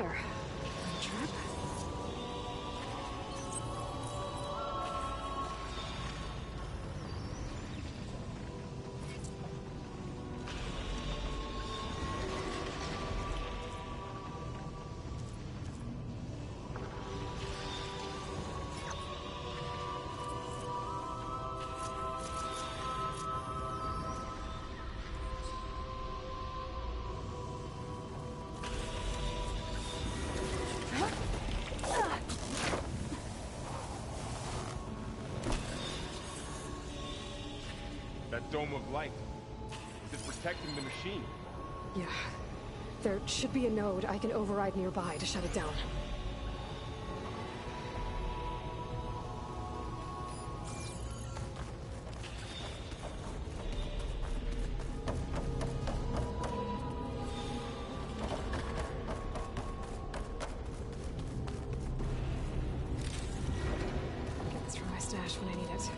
there? Trap? That dome of light. Is it protecting the machine? Yeah. There should be a node I can override nearby to shut it down. Get this from my stash when I need it.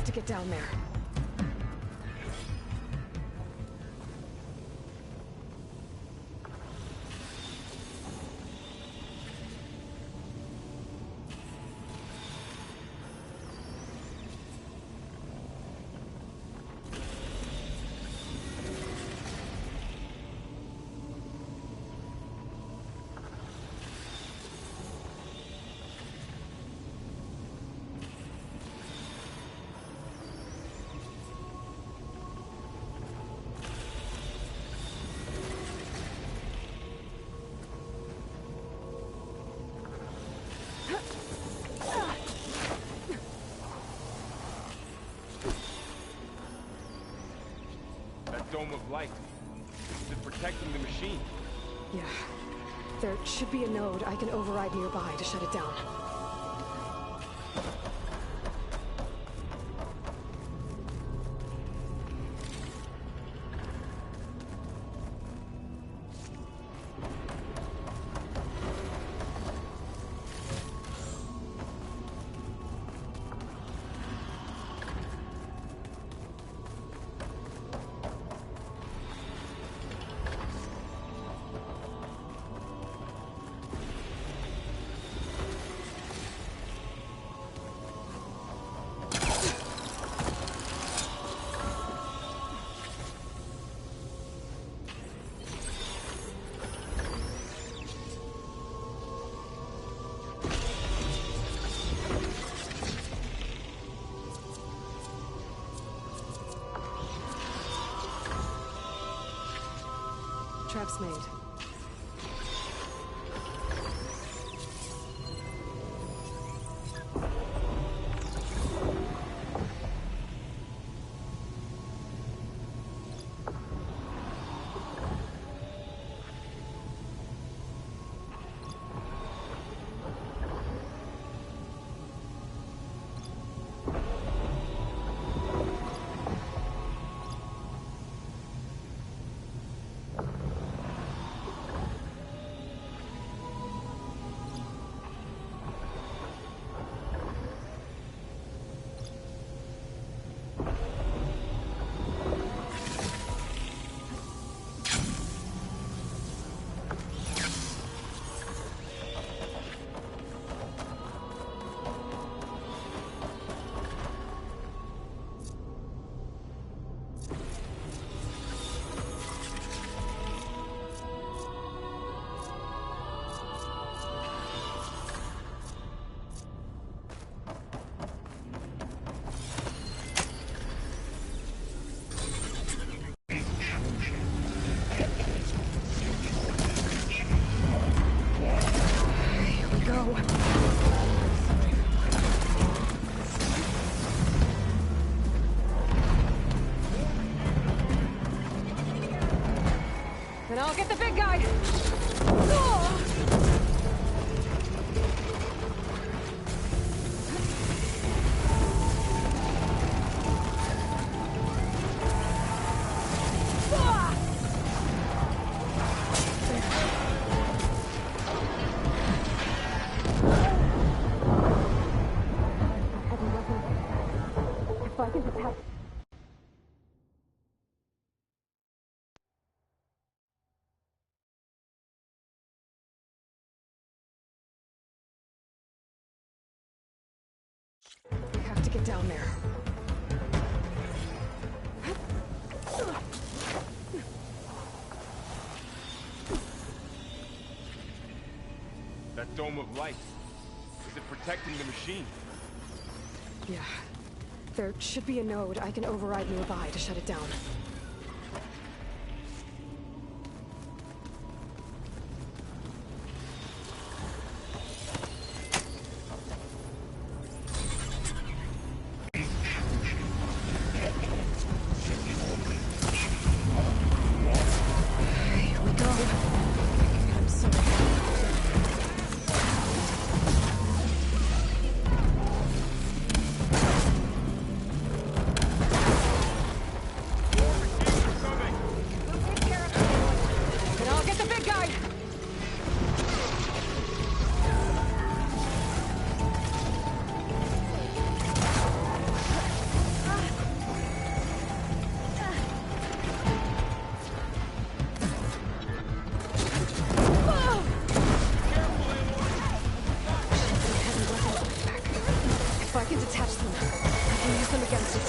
To get down there. Dome of light. Is it protecting the machine? Yeah. There should be a node I can override nearby to shut it down. Traps made. And I'll get the big guy! If I can detect... We have to get down there. That dome of light. Is it protecting the machine? Yeah. There should be a node I can override nearby to shut it down. Here we go. I'm sorry. And I'll get the big guy! If I can detach them, I can use them against it.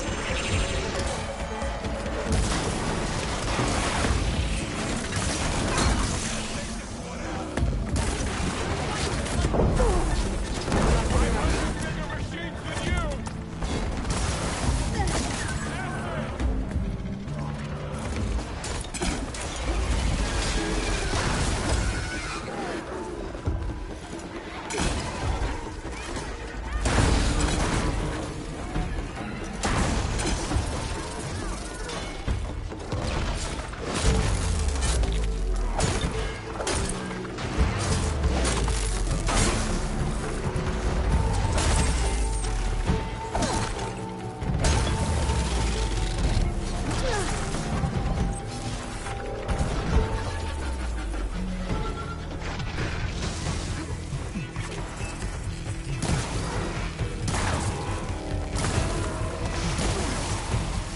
Bigger machines than you!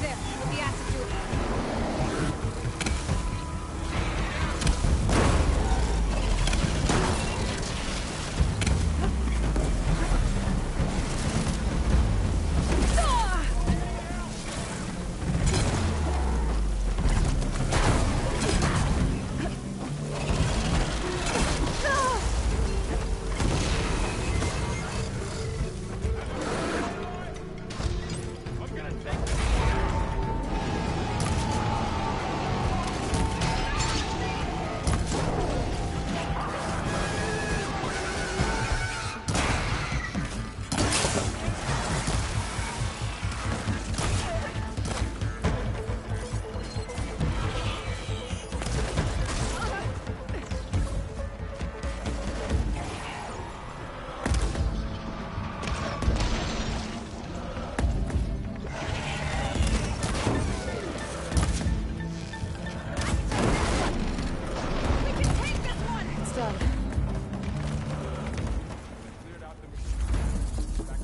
There, with the acid tube. I'm gonna take It's done. cleared out the machine. Back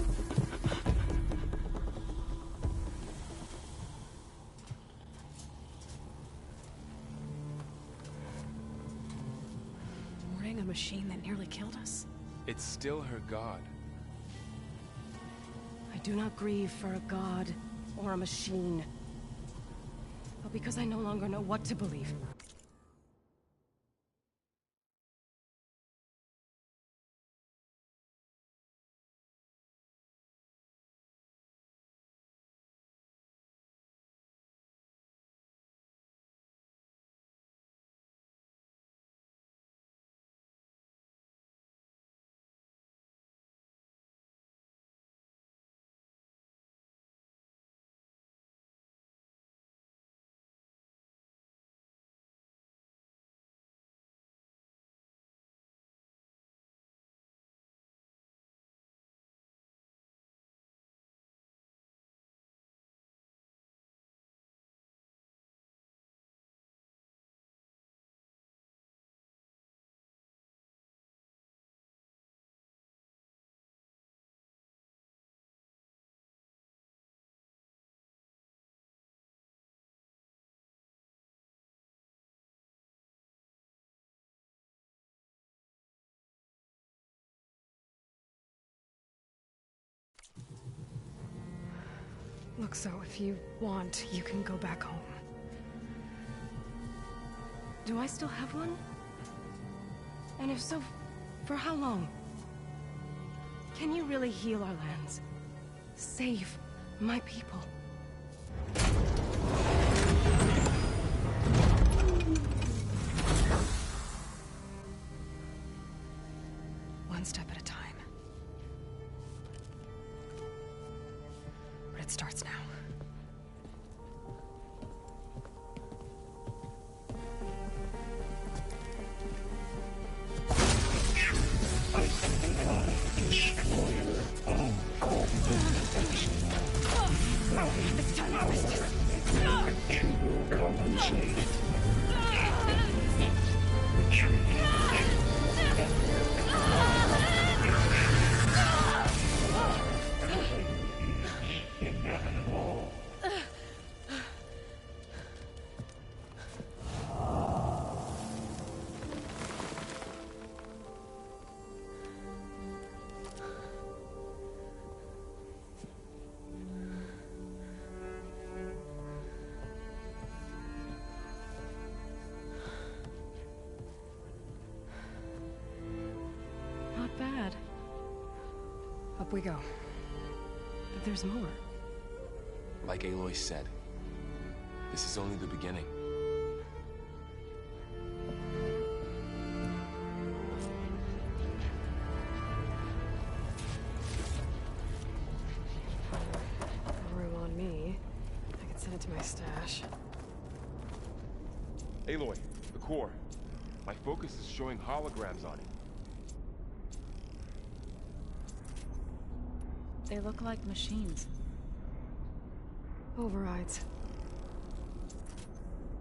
Warning a machine that nearly killed us? It's still her god. I do not grieve for a god or a machine, but because I no longer know what to believe. Look, so if you want, you can go back home. Do I still have one? And if so, for how long? Can you really heal our lands? Save my people? One step at a time. But it starts now. Not bad. Up we go. But there's more. Like Aloy said, this is only the beginning. No room on me. I can send it to my stash. Aloy, the core. My focus is showing holograms on it. They look like machines. Overrides.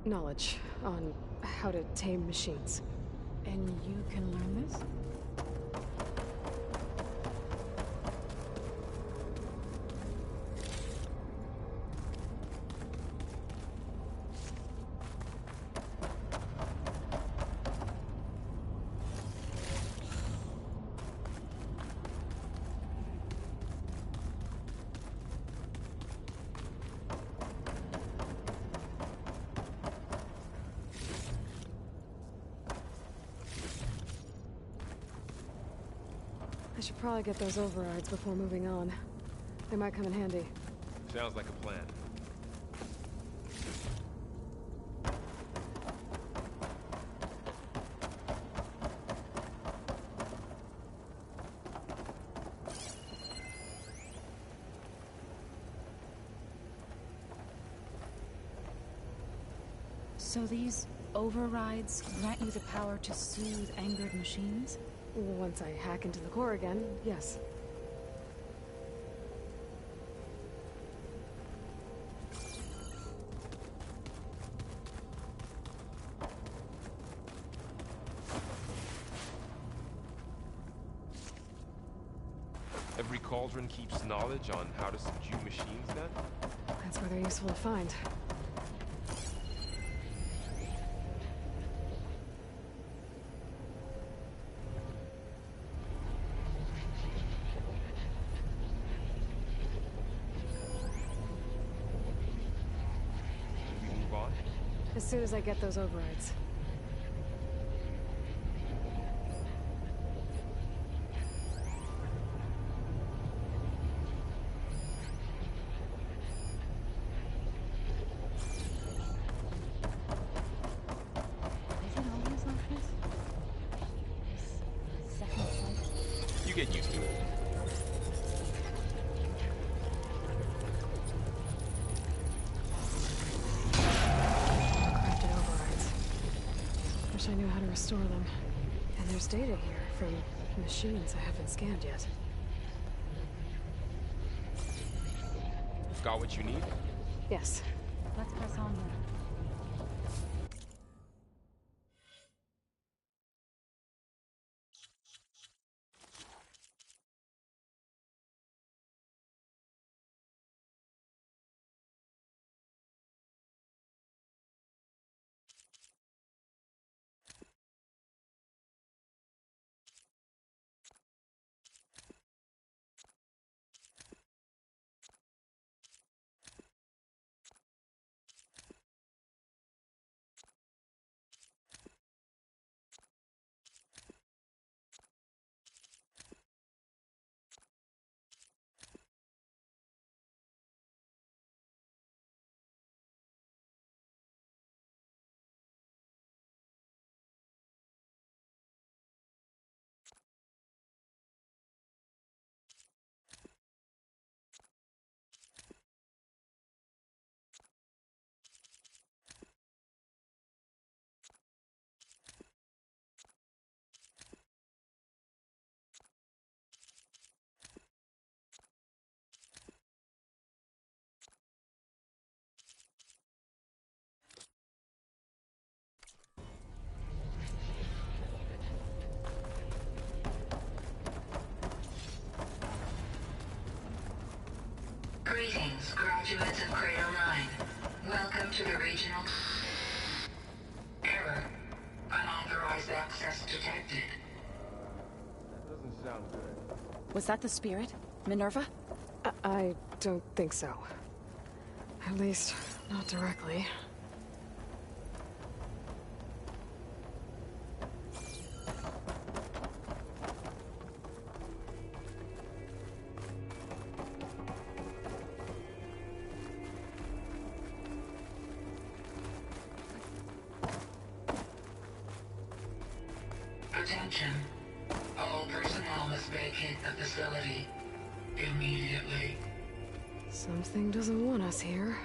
Knowledge on how to tame machines. And you can learn this? I should probably get those overrides before moving on. They might come in handy. Sounds like a plan. So these overrides grant you the power to soothe angered machines? Once I hack into the core again, yes. Every cauldron keeps knowledge on how to subdue machines, then? That's why they're useful to find. We move on? As soon as I get those overrides. Is it always like this? This second flight? You get used to it. Crafted overrides. Wish I knew how to restore them. And there's data here from machines I haven't scanned yet. Got what you need? Yes. Let's press on then. Graduates of Crater 9, welcome to the regional... Error. Unauthorized access detected. That doesn't sound good. Was that the spirit? Minerva? I don't think so. At least, not directly. Attention. All personnel must vacate the facility immediately. Something doesn't want us here.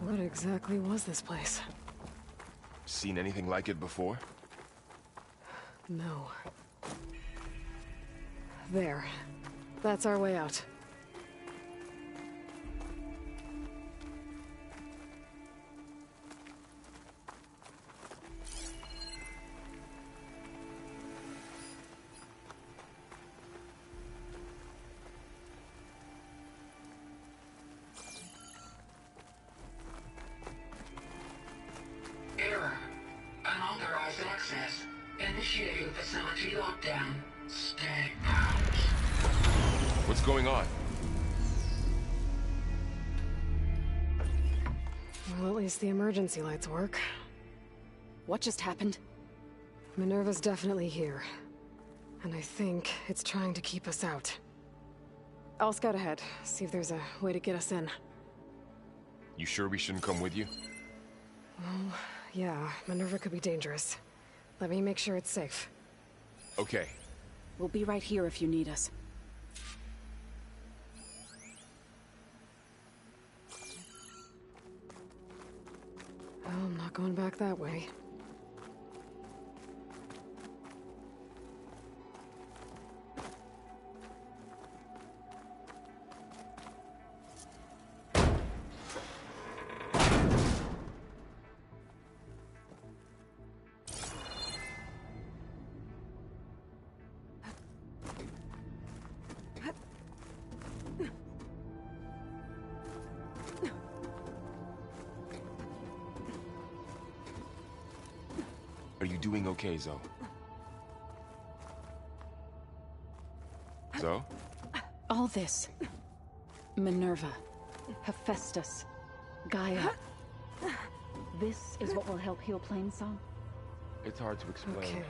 What exactly was this place? Seen anything like it before? No. There. That's our way out. Error. Unauthorized access. Initiating facility lockdown. Stay out. What's going on? Well, at least the emergency lights work. What just happened? Minerva's definitely here. And I think it's trying to keep us out. I'll scout ahead, see if there's a way to get us in. You sure we shouldn't come with you? Well, yeah, Minerva could be dangerous. Let me make sure it's safe. Okay. We'll be right here if you need us. Error. Unauthorized access. Initiating facility lockdown. Stay out. Well, at least the emergency lights work. Minerva's definitely here. And I think it's trying to keep us out. I'll scout ahead, see if there's a way to get us in. Okay. Well, I'm not going back that way. Are you doing okay, Zoe? Zoe? All this. Minerva, Hephaestus, Gaia. This is what will help heal Plainsong? It's hard to explain. Okay.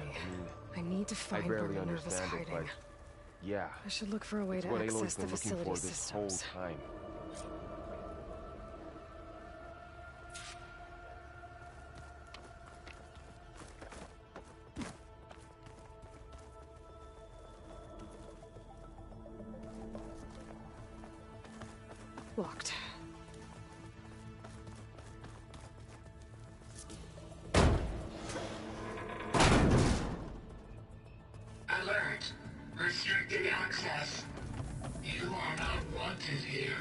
I mean, I need to I find where barely Minerva's understand it, hiding. but yeah, I should look for a way it's to what access Aloy's the been looking facility for this whole systems. time. Locked. Alert! Restricted access. You are not wanted here.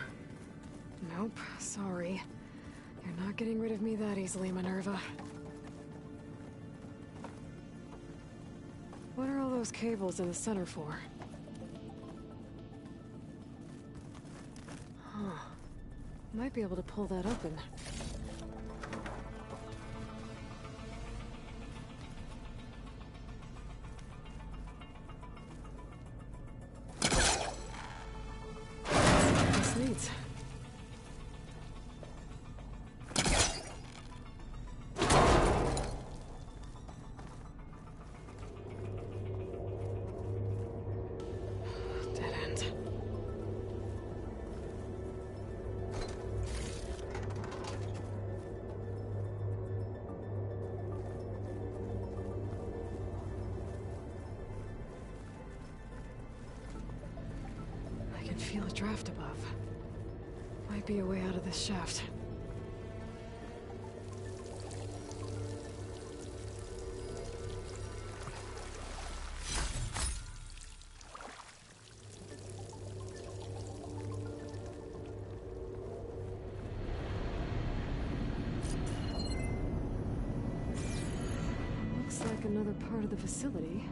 Nope, sorry. You're not getting rid of me that easily, Minerva. What are all those cables in the center for? Huh. Might be able to pull that open. This needs. Dead end. I can feel a draft above. Might be a way out of this shaft. Looks like another part of the facility.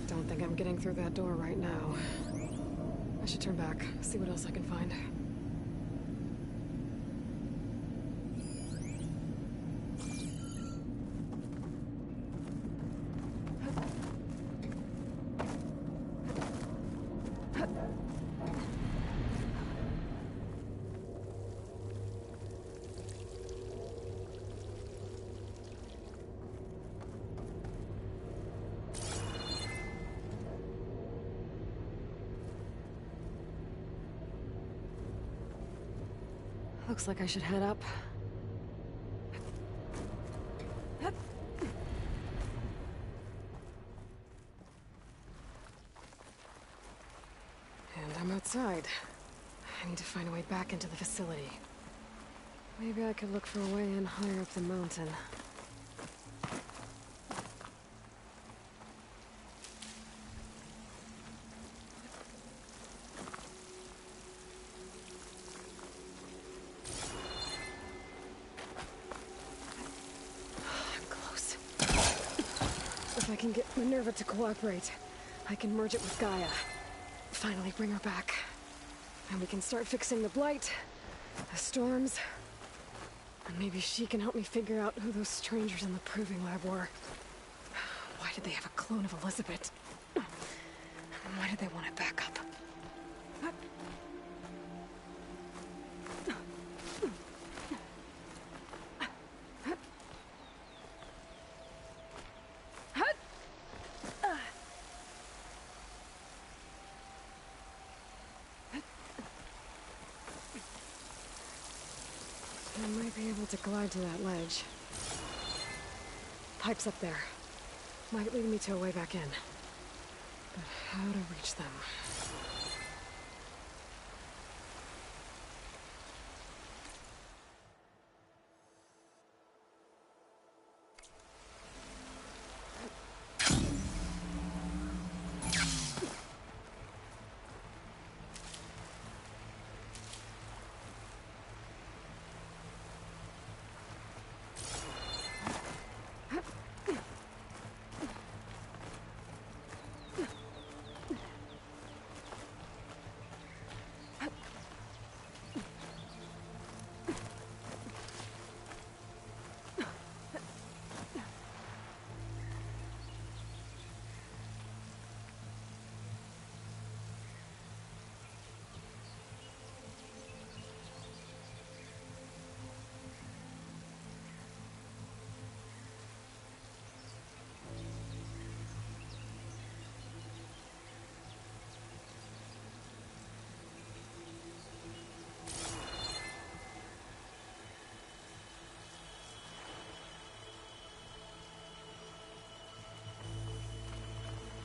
Don't think I'm getting through that door right now. I should turn back, see what else I can find. Looks like I should head up. And I'm outside. I need to find a way back into the facility. Maybe I could look for a way in higher up the mountain. I'm close. If I can get Minerva to cooperate, I can merge it with Gaia. Finally bring her back. And we can start fixing the blight, the storms, and maybe she can help me figure out who those strangers in the proving lab were. Why did they have a clone of Elizabeth? And why did they want it back up? I might be able to glide to that ledge. Pipe's up there. Might lead me to a way back in. catch them.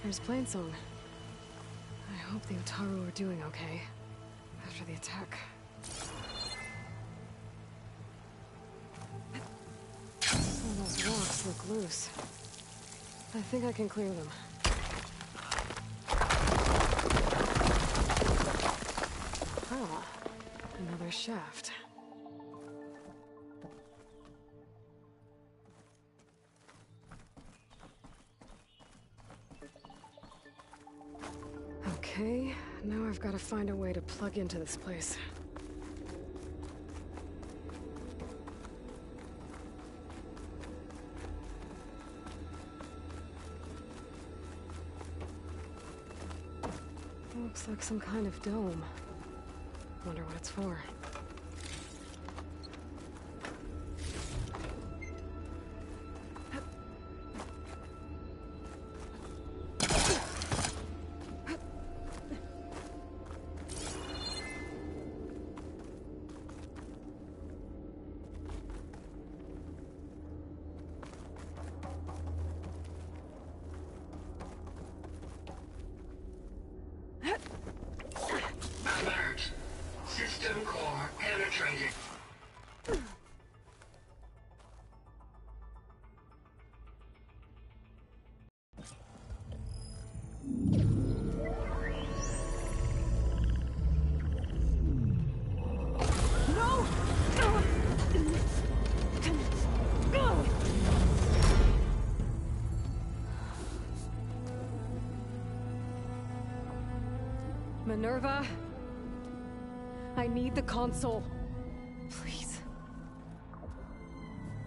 There's Plainsong. I hope the Utaru are doing okay after the attack. Some of those rocks look loose. I think I can clear them. Ah, another shaft. Okay, now I've got to find a way to plug into this place. Looks like some kind of dome. Wonder what it's for. Alert. System core penetrated. Minerva, I need the console. Please.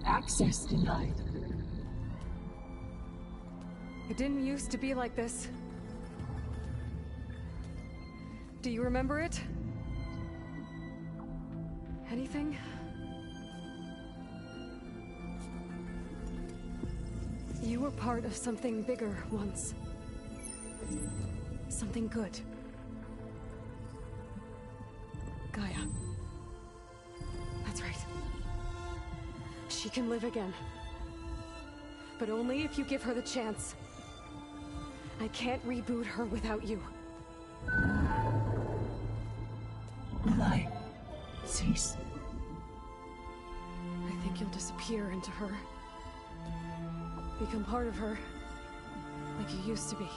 Access denied. It didn't used to be like this. Do you remember it? Anything? You were part of something bigger once. Something good. Gaia. That's right. She can live again. But only if you give her the chance. I can't reboot her without you. Will I cease? I think you'll disappear into her. Become part of her. Like you used to be.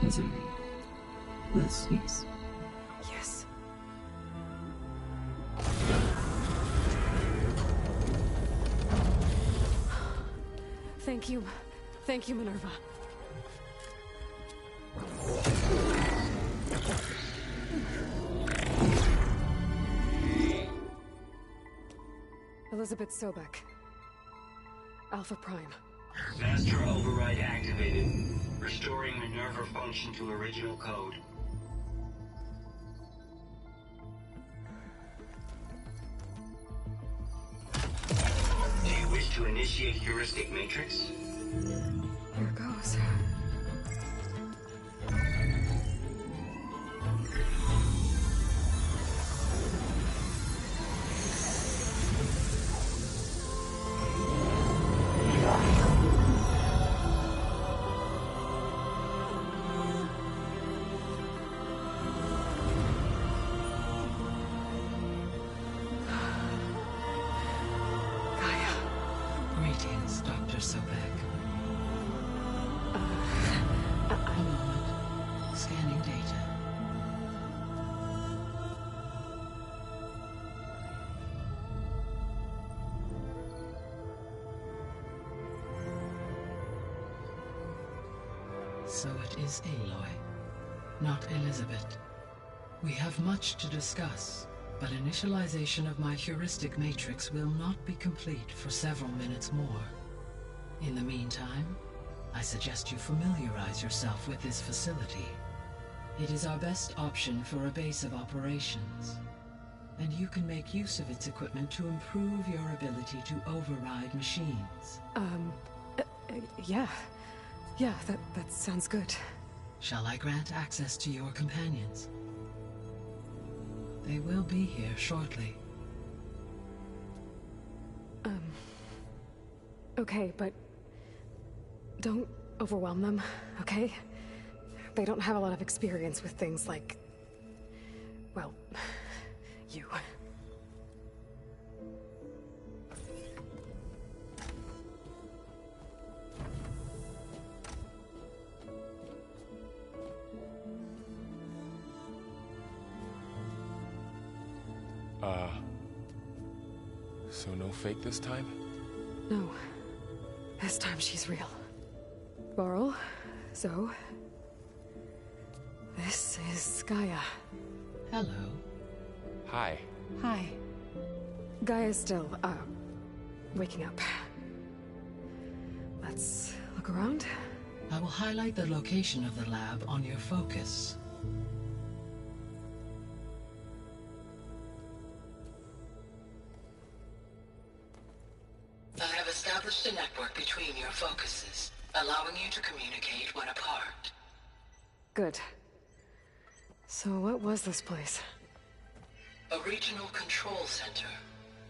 Misery will cease. Yes. Thank you. Thank you, Minerva. Elizabeth Sobek. Alpha Prime. Master override activated. Restoring Minerva function to original code. Do you wish to initiate heuristic matrix? Here goes. So it is Aloy, not Elizabeth. We have much to discuss, but initialization of my heuristic matrix will not be complete for several minutes more. In the meantime, I suggest you familiarize yourself with this facility. It is our best option for a base of operations, and you can make use of its equipment to improve your ability to override machines. Yeah. Yeah, that sounds good. Shall I grant access to your companions? They will be here shortly. Okay, but don't overwhelm them, okay? They don't have a lot of experience with things like, well, you. So no fake this time? No. This time she's real. Varl, Zoe. This is Gaia. Hello. Hi. Hi. Gaia's still, waking up. Let's look around. I will highlight the location of the lab on your focus. I have established a network between your focuses, allowing you to communicate when apart. Good. So what was this place? A regional control center,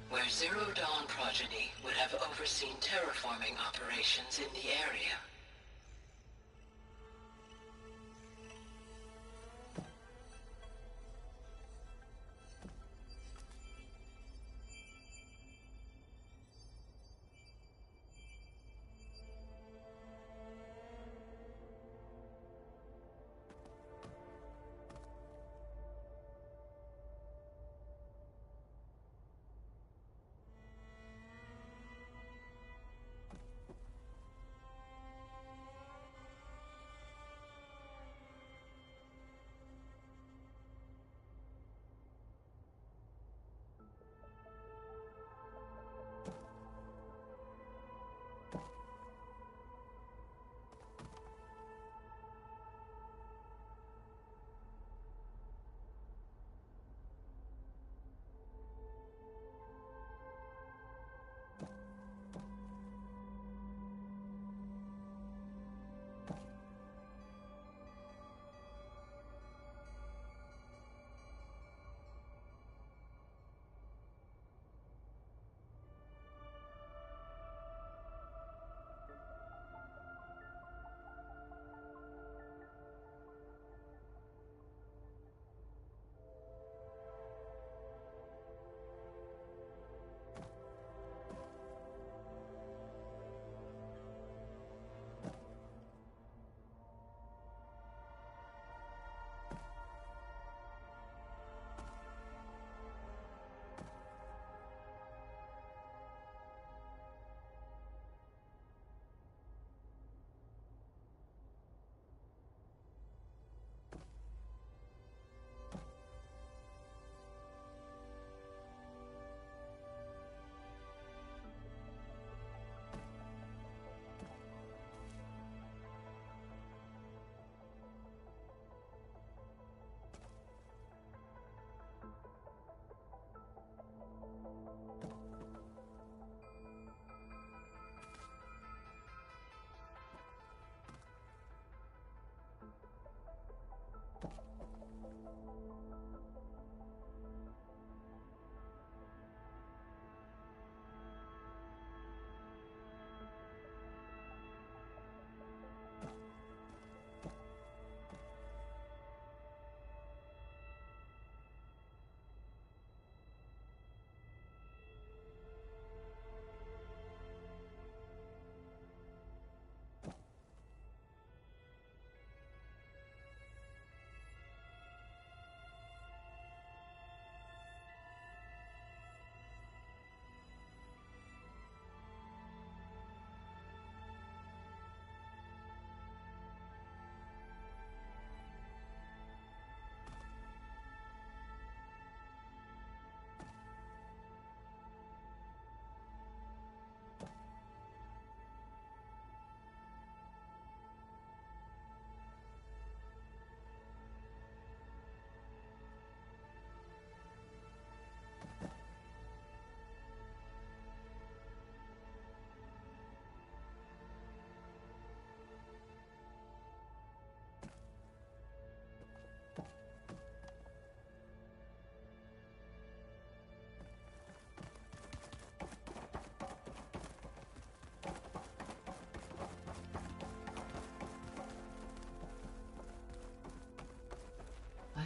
where Zero Dawn progeny would have overseen terraforming operations in the area.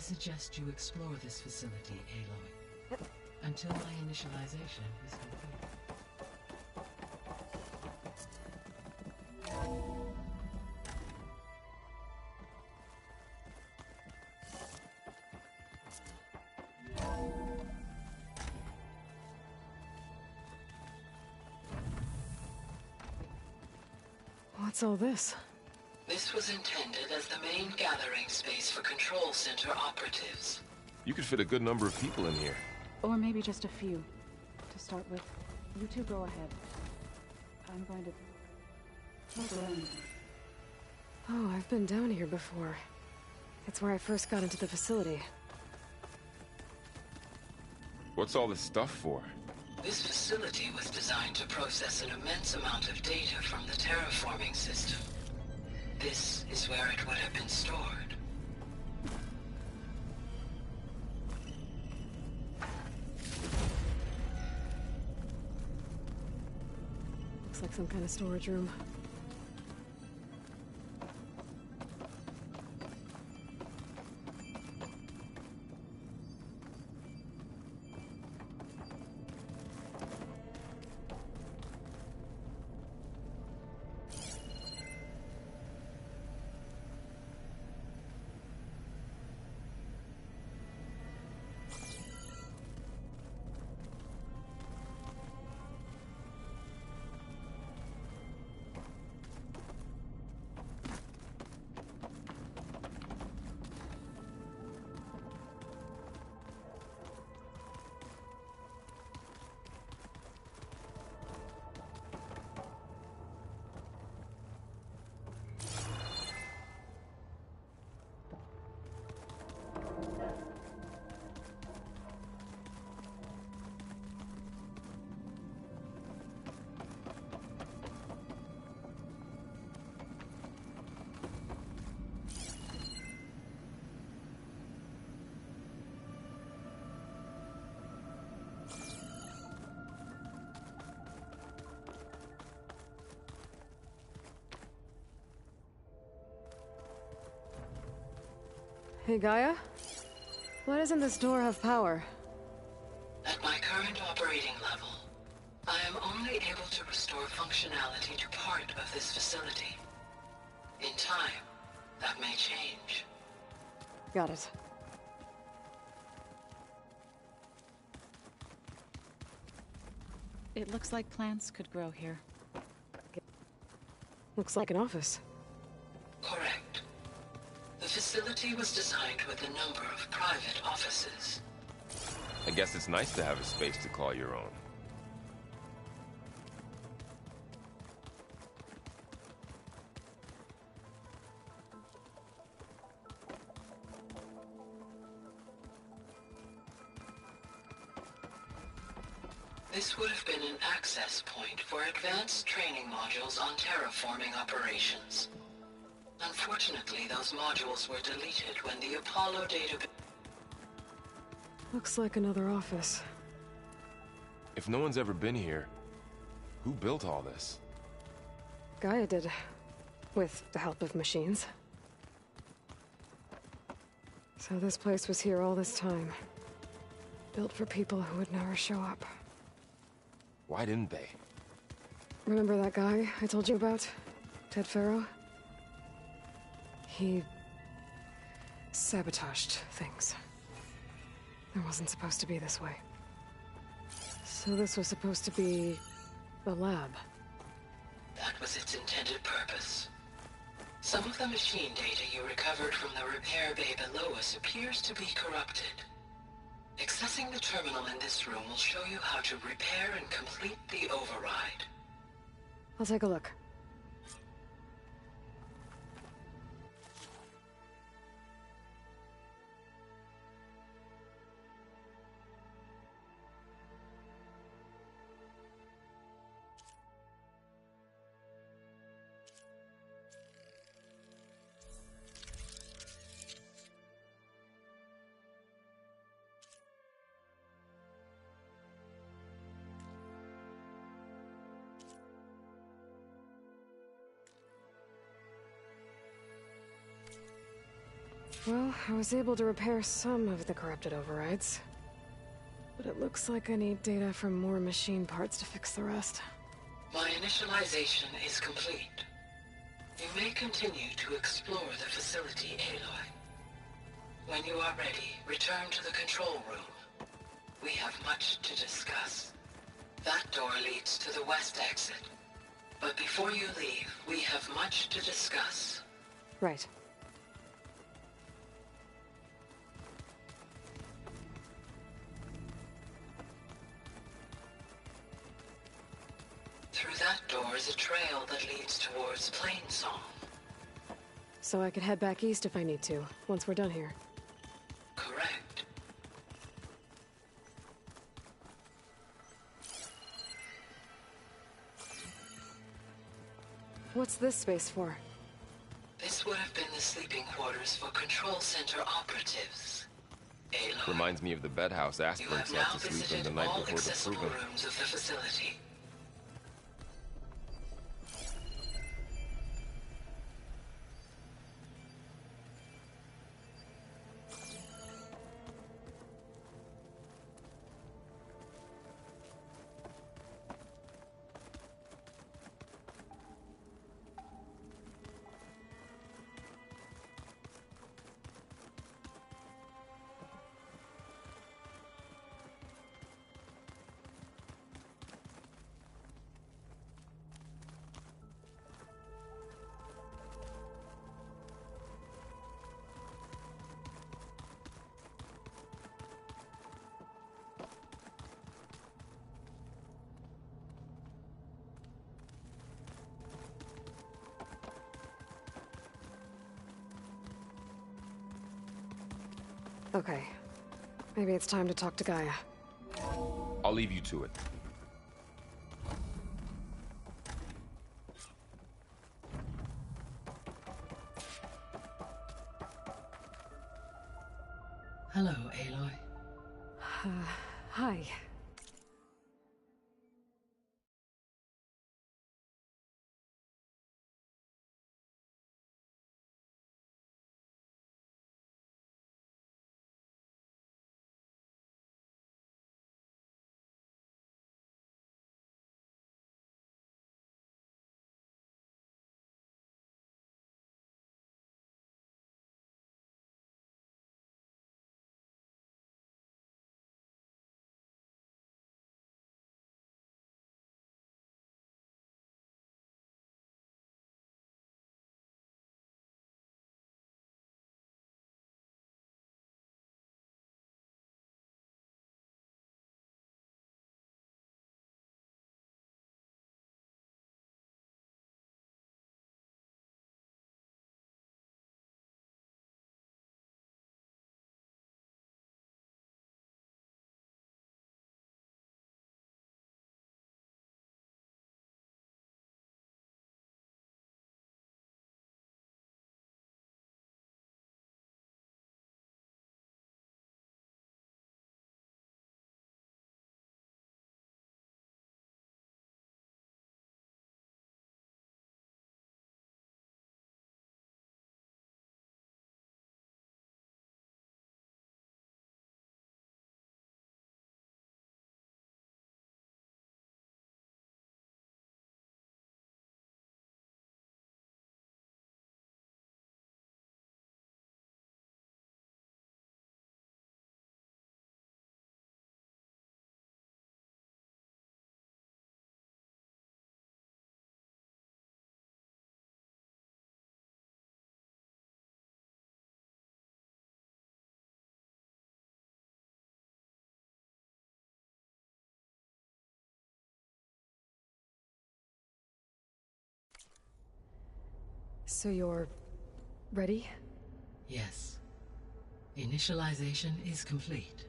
suggest you explore this facility, Aloy, until my initialization is complete. What's all this? This was intended as the main gathering space for Control Center operatives. You could fit a good number of people in here. Or maybe just a few. To start with, you two go ahead. I'm going to look around. Oh, I've been down here before. It's where I first got into the facility. What's all this stuff for? This facility was designed to process an immense amount of data from the terraforming system. This is where it would have been stored. Looks like some kind of storage room. Hey, Gaia? Why doesn't this door have power? At my current operating level, I am only able to restore functionality to part of this facility. In time, that may change. Got it. It looks like plants could grow here. Looks like an office. Correct. The facility was designed with a number of private offices. I guess it's nice to have a space to call your own. This would have been an access point for advanced training modules on terraforming operations. Unfortunately, those modules were deleted when the Apollo database... Looks like another office. If no one's ever been here, who built all this? Gaia did. With the help of machines. So this place was here all this time. Built for people who would never show up. Why didn't they? Remember that guy I told you about? Ted Farrow? He sabotaged things. It wasn't supposed to be this way. So this was supposed to be the lab. That was its intended purpose. Some of the machine data you recovered from the repair bay below us appears to be corrupted. Accessing the terminal in this room will show you how to repair and complete the override. I'll take a look. Well, I was able to repair some of the corrupted overrides. But it looks like I need data from more machine parts to fix the rest. My initialization is complete. You may continue to explore the facility, Aloy. When you are ready, return to the control room. We have much to discuss. That door leads to the west exit. But before you leave, we have much to discuss. Right. Through that door is a trail that leads towards Plainsong. So I could head back east if I need to, once we're done here. Correct. What's this space for? This would have been the sleeping quarters for Control Center operatives. Aloy, Reminds me of the bedhouse you Aspirin have sent now to sleep in visited the night all before the accessible proving. rooms of the facility. Okay. Maybe it's time to talk to Gaia. I'll leave you to it. Hello, Aloy. Hi. So you're... ready? Yes. Initialization is complete.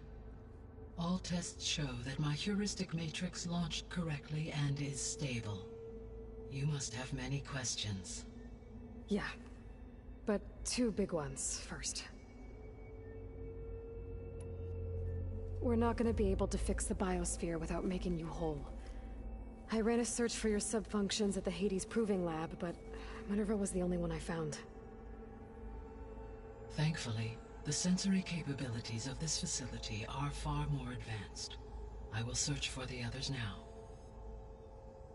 All tests show that my heuristic matrix launched correctly and is stable. You must have many questions. Yeah. But two big ones first. We're not gonna be able to fix the biosphere without making you whole. I ran a search for your subfunctions at the Hades Proving Lab, but Minerva was the only one I found. Thankfully, the sensory capabilities of this facility are far more advanced. I will search for the others now.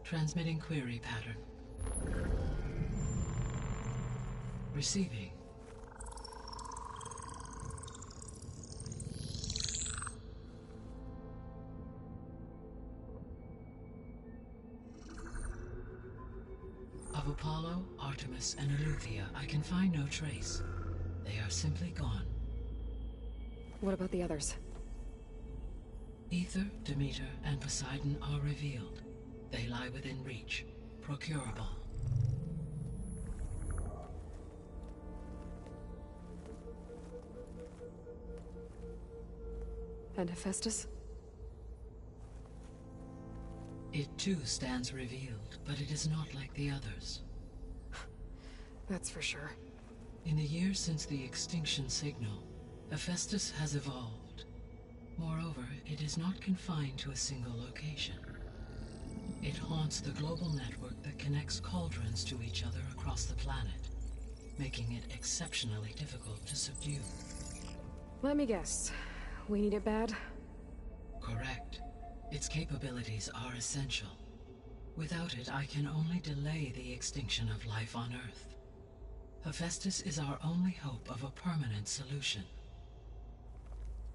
Transmitting query pattern. Receiving. Of Apollo, Artemis, and Eleuthia, I can find no trace. They are simply gone. What about the others? Ether, Demeter, and Poseidon are revealed. They lie within reach, procurable. And Hephaestus? It too stands revealed, but it is not like the others. That's for sure. In the years since the extinction signal, Hephaestus has evolved. Moreover, it is not confined to a single location. It haunts the global network that connects cauldrons to each other across the planet, making it exceptionally difficult to subdue. Let me guess. We need it bad? Correct. Its capabilities are essential. Without it, I can only delay the extinction of life on Earth. Hephaestus is our only hope of a permanent solution.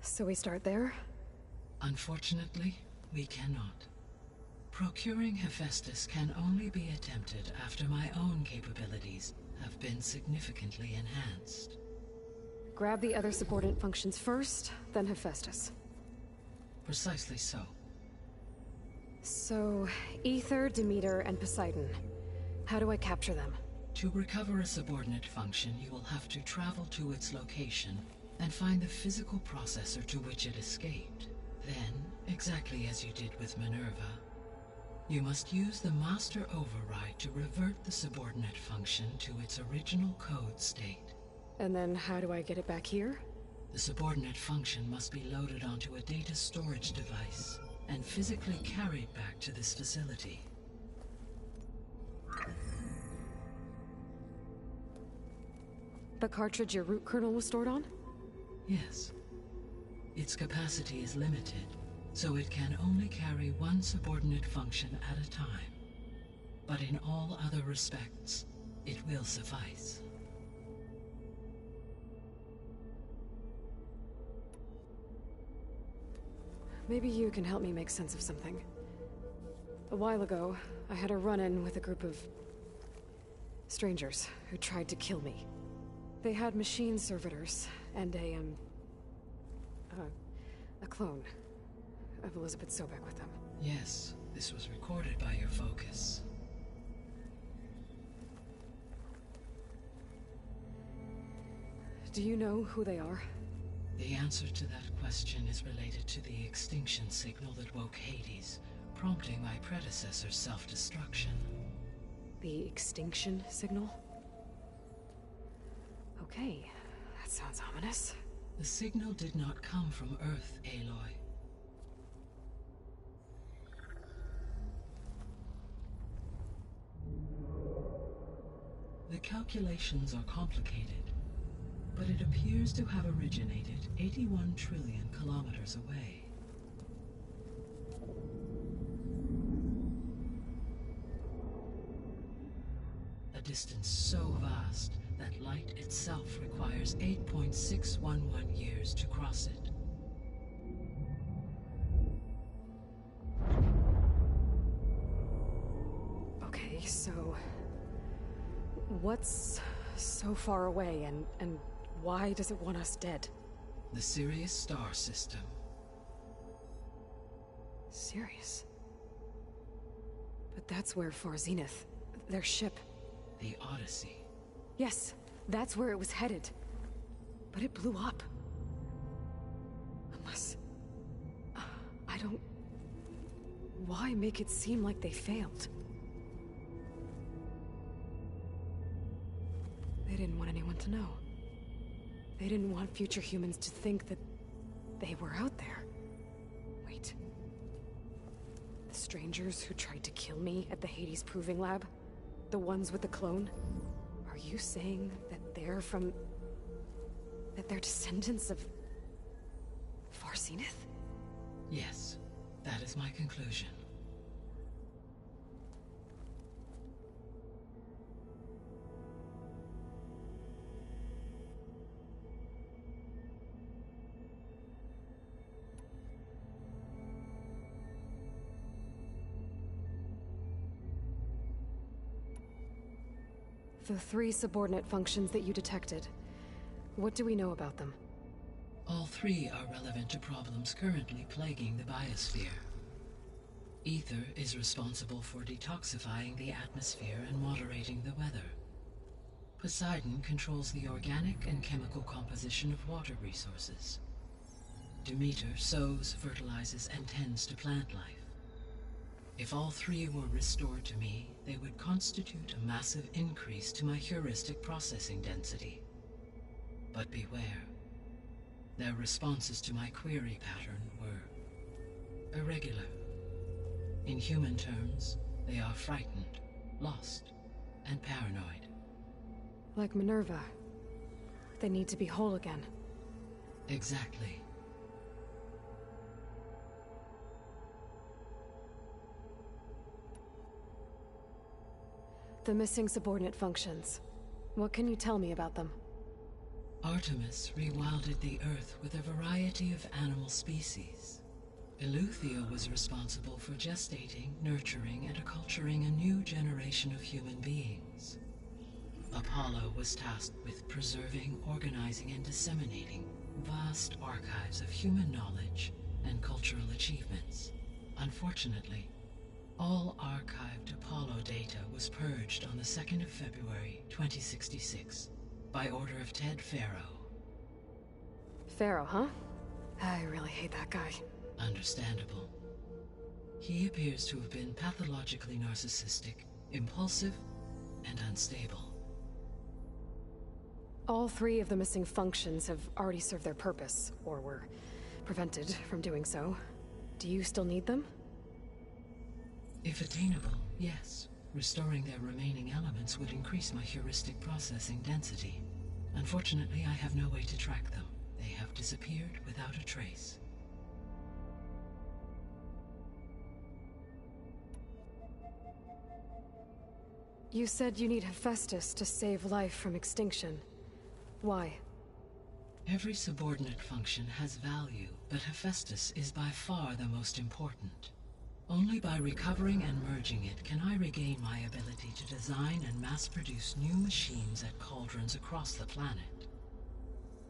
So we start there? Unfortunately, we cannot. Procuring Hephaestus can only be attempted after my own capabilities have been significantly enhanced. Grab the other subordinate functions first, then Hephaestus. Precisely so. So, Ether, Demeter, and Poseidon. How do I capture them? To recover a subordinate function, you will have to travel to its location and find the physical processor to which it escaped. Then, exactly as you did with Minerva, you must use the master override to revert the subordinate function to its original code state. And then how do I get it back here? The subordinate function must be loaded onto a data storage device and physically carried back to this facility. The cartridge your root kernel was stored on? Yes. Its capacity is limited, so it can only carry one subordinate function at a time. But in all other respects, it will suffice. Maybe you can help me make sense of something. A while ago, I had a run-in with a group of strangers who tried to kill me. They had machine servitors and a clone of Elizabeth Sobek with them. Yes, this was recorded by your focus. Do you know who they are? The answer to that question is related to the extinction signal that woke Hades, prompting my predecessor's self-destruction. The extinction signal? Okay, that sounds ominous. The signal did not come from Earth, Aloy. The calculations are complicated, but it appears to have originated 81 trillion kilometers away. A distance so vast that light itself requires 8.611 years to cross it. Okay, so what's so far away and why does it want us dead? The Sirius star system. Sirius? But that's where Far Zenith, their ship. The Odyssey. Yes, that's where it was headed. But it blew up. Unless... I don't... Why make it seem like they failed? They didn't want anyone to know. They didn't want future humans to think that they were out there. Wait. The strangers who tried to kill me at the Hades Proving Lab? The ones with the clone? Are you saying that they're from That they're descendants of... Far Zenith? Yes, that is my conclusion. The 3 subordinate functions that you detected. What do we know about them? All 3 are relevant to problems currently plaguing the biosphere. Ether is responsible for detoxifying the atmosphere and moderating the weather. Poseidon controls the organic and chemical composition of water resources. Demeter sows, fertilizes, and tends to plant life. If all 3 were restored to me, they would constitute a massive increase to my heuristic processing density. But beware. Their responses to my query pattern were irregular. In human terms, they are frightened, lost, and paranoid. Like Minerva. They need to be whole again. Exactly. The missing subordinate functions. What can you tell me about them? Artemis rewilded the Earth with a variety of animal species. Eleuthia was responsible for gestating, nurturing, and acculturating a new generation of human beings. Apollo was tasked with preserving, organizing, and disseminating vast archives of human knowledge and cultural achievements. Unfortunately, all archived Apollo data was purged on the 2nd of February, 2066, by order of Ted Faro. Pharaoh, huh? I really hate that guy. Understandable. He appears to have been pathologically narcissistic, impulsive, and unstable. All 3 of the missing functions have already served their purpose, or were prevented from doing so. Do you still need them? If attainable, yes. Restoring their remaining elements would increase my heuristic processing density. Unfortunately, I have no way to track them. They have disappeared without a trace. You said you need Hephaestus to save life from extinction. Why? Every subordinate function has value, but Hephaestus is by far the most important. Only by recovering and merging it can I regain my ability to design and mass-produce new machines at cauldrons across the planet.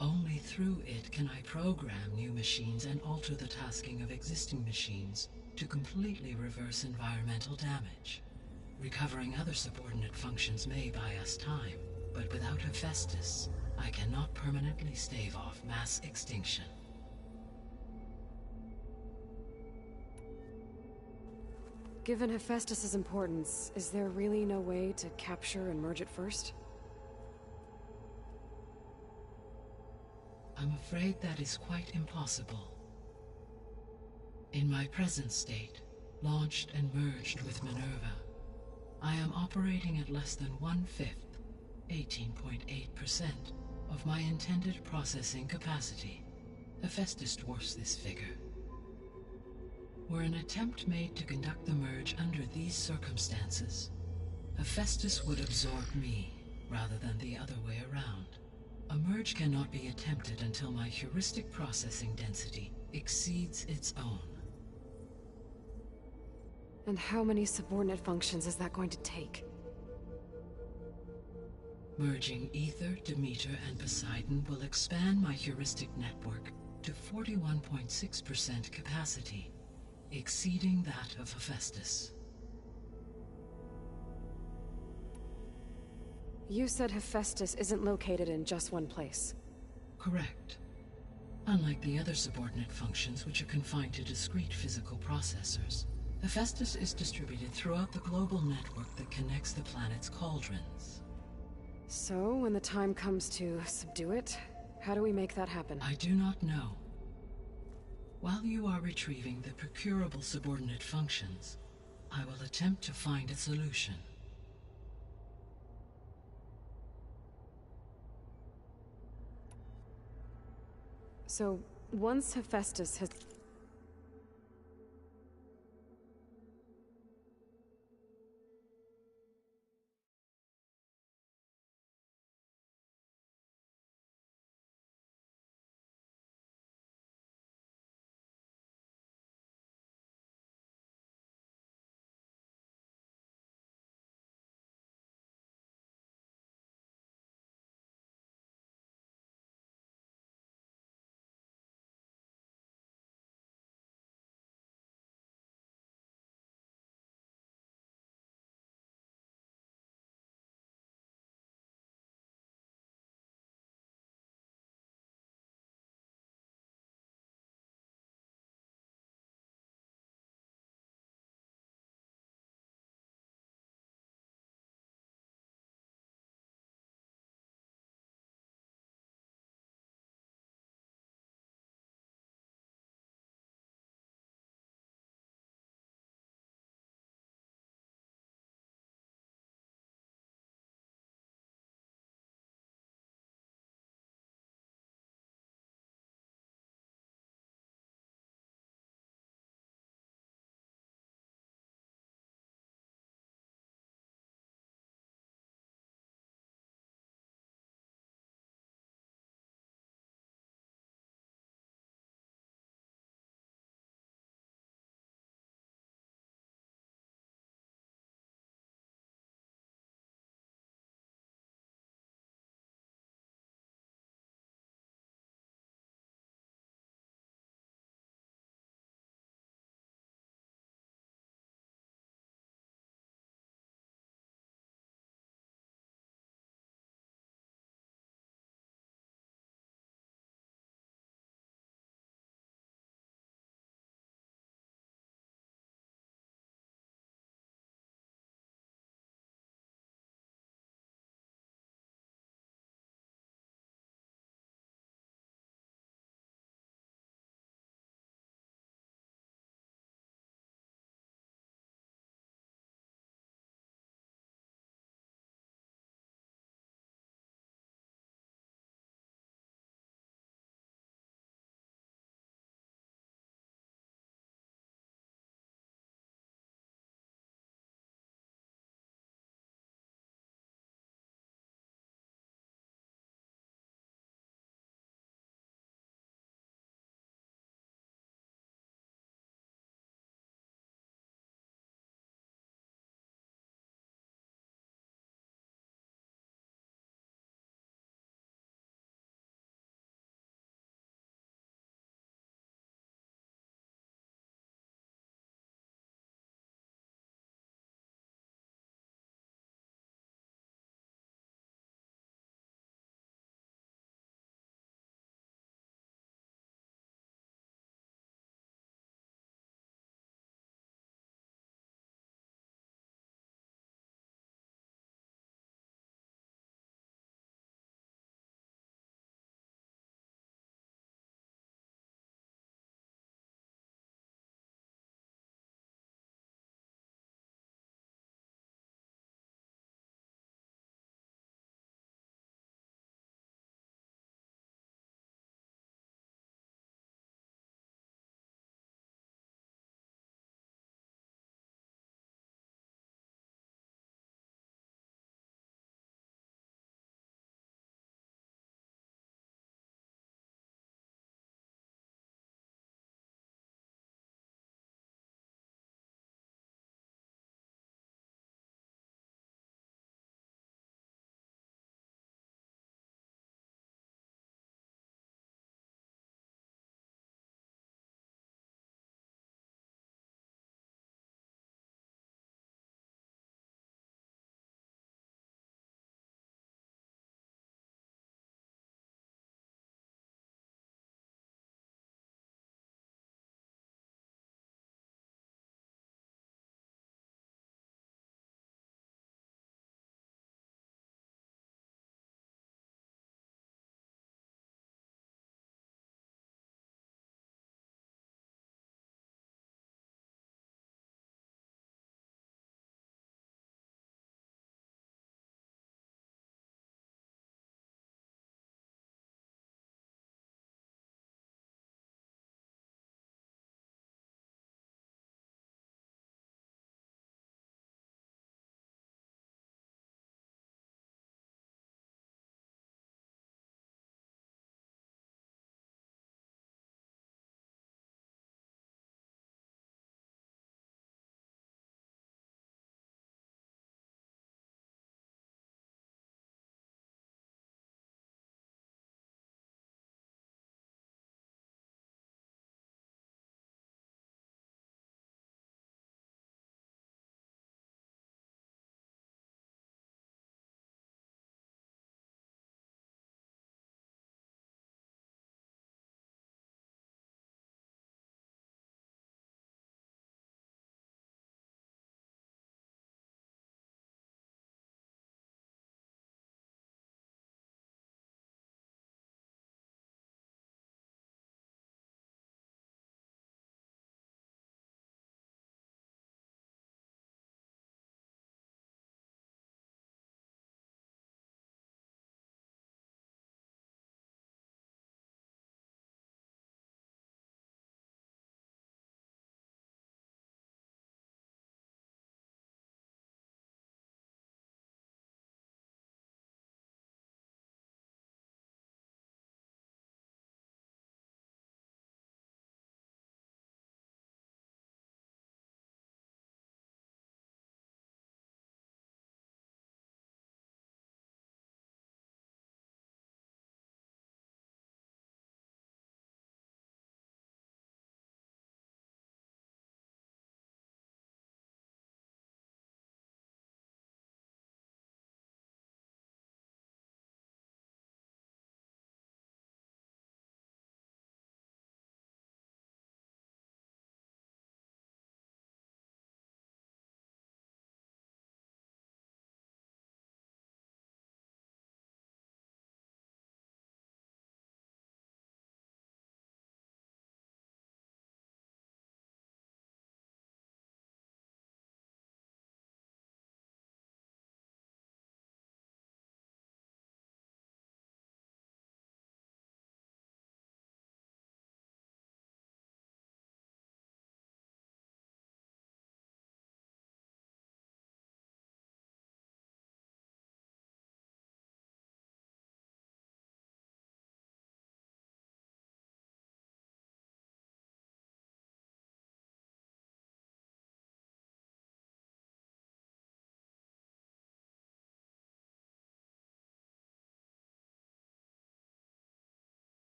Only through it can I program new machines and alter the tasking of existing machines to completely reverse environmental damage. Recovering other subordinate functions may buy us time, but without Hephaestus, I cannot permanently stave off mass extinction. Given Hephaestus's importance, is there really no way to capture and merge it first? I'm afraid that is quite impossible. In my present state, launched and merged with Minerva, I am operating at less than 1/5, 18.8%, of my intended processing capacity. Hephaestus dwarfs this figure. Were an attempt made to conduct the merge under these circumstances, Hephaestus would absorb me, rather than the other way around. A merge cannot be attempted until my heuristic processing density exceeds its own. And how many subordinate functions is that going to take? Merging Ether, Demeter, and Poseidon will expand my heuristic network to 41.6% capacity, exceeding that of Hephaestus. You said Hephaestus isn't located in just one place. Correct. Unlike the other subordinate functions, which are confined to discrete physical processors, Hephaestus is distributed throughout the global network that connects the planet's cauldrons. So, when the time comes to subdue it, how do we make that happen? I do not know. While you are retrieving the procurable subordinate functions, I will attempt to find a solution. So, once Hephaestus has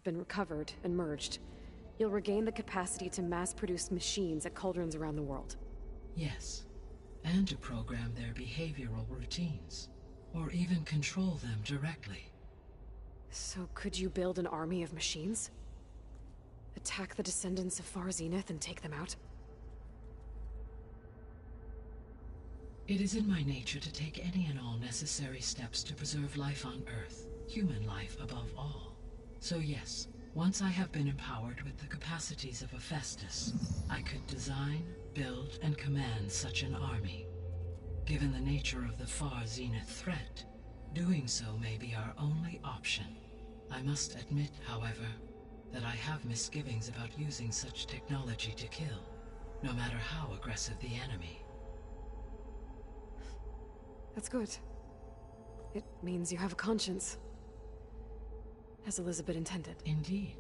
been recovered and merged, you'll regain the capacity to mass-produce machines at cauldrons around the world. Yes, and to program their behavioral routines, or even control them directly. So could you build an army of machines? Attack the descendants of Far Zenith and take them out? It is in my nature to take any and all necessary steps to preserve life on Earth, human life above all. So yes, once I have been empowered with the capacities of a Festus, I could design, build, and command such an army. Given the nature of the Far Zenith threat, doing so may be our only option. I must admit, however, that I have misgivings about using such technology to kill, no matter how aggressive the enemy. That's good. It means you have a conscience. As Elizabeth intended. Indeed.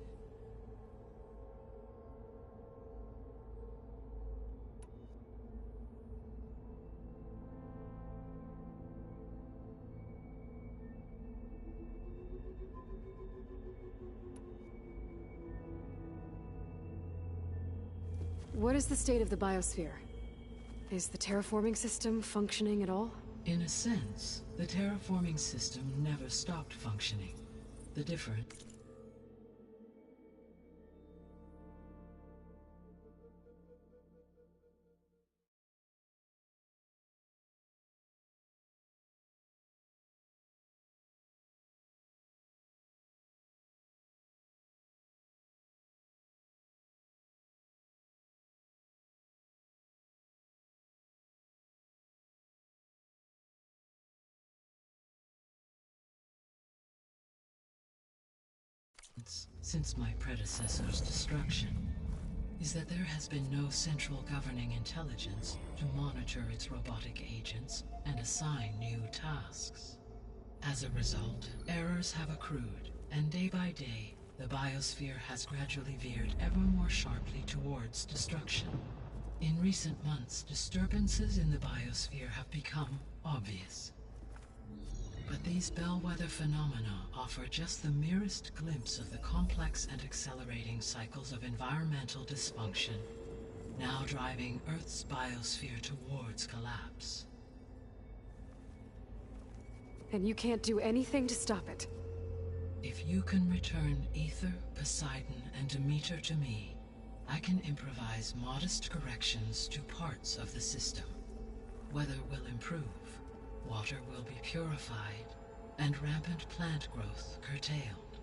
What is the state of the biosphere? Is the terraforming system functioning at all? In a sense, the terraforming system never stopped functioning. The difference... since my predecessor's destruction, is that there has been no central governing intelligence to monitor its robotic agents and assign new tasks. As a result, errors have accrued, and day by day, the biosphere has gradually veered ever more sharply towards destruction. In recent months, disturbances in the biosphere have become obvious. But these bellwether phenomena offer just the merest glimpse of the complex and accelerating cycles of environmental dysfunction, now driving Earth's biosphere towards collapse. And you can't do anything to stop it? If you can return Ether, Poseidon, and Demeter to me, I can improvise modest corrections to parts of the system. Weather will improve, water will be purified, and rampant plant growth curtailed.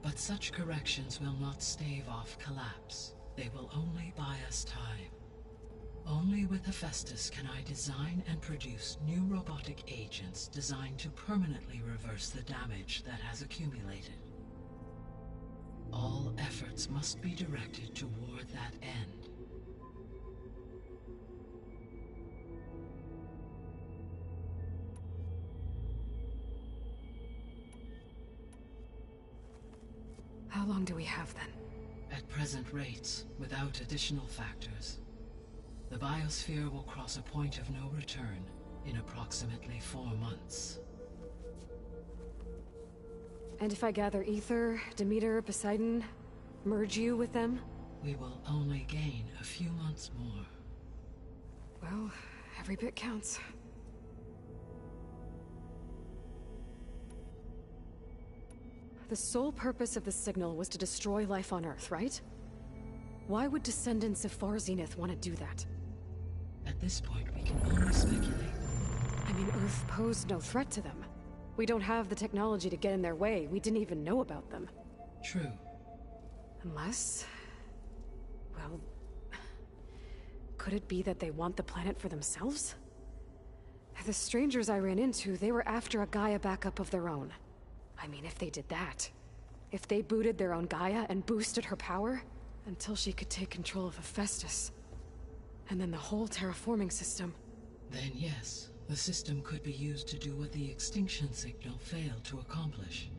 But such corrections will not stave off collapse. They will only buy us time. Only with Hephaestus can I design and produce new robotic agents designed to permanently reverse the damage that has accumulated. All efforts must be directed toward that end. How long do we have then? At present rates, without additional factors, the biosphere will cross a point of no return in approximately 4 months. And if I gather Ether, Demeter, Poseidon, merge you with them? We will only gain a few months more. Well, every bit counts. The sole purpose of the signal was to destroy life on Earth, right? Why would descendants of Far Zenith want to do that? At this point, we can only speculate. I mean, Earth posed no threat to them. We don't have the technology to get in their way. We didn't even know about them. True. Unless... well... could it be that they want the planet for themselves? The strangers I ran into, they were after a Gaia backup of their own. I mean, if they did that... if they booted their own Gaia and boosted her power... until she could take control of Hephaestus... and then the whole terraforming system... Then yes, the system could be used to do what the extinction signal failed to accomplish.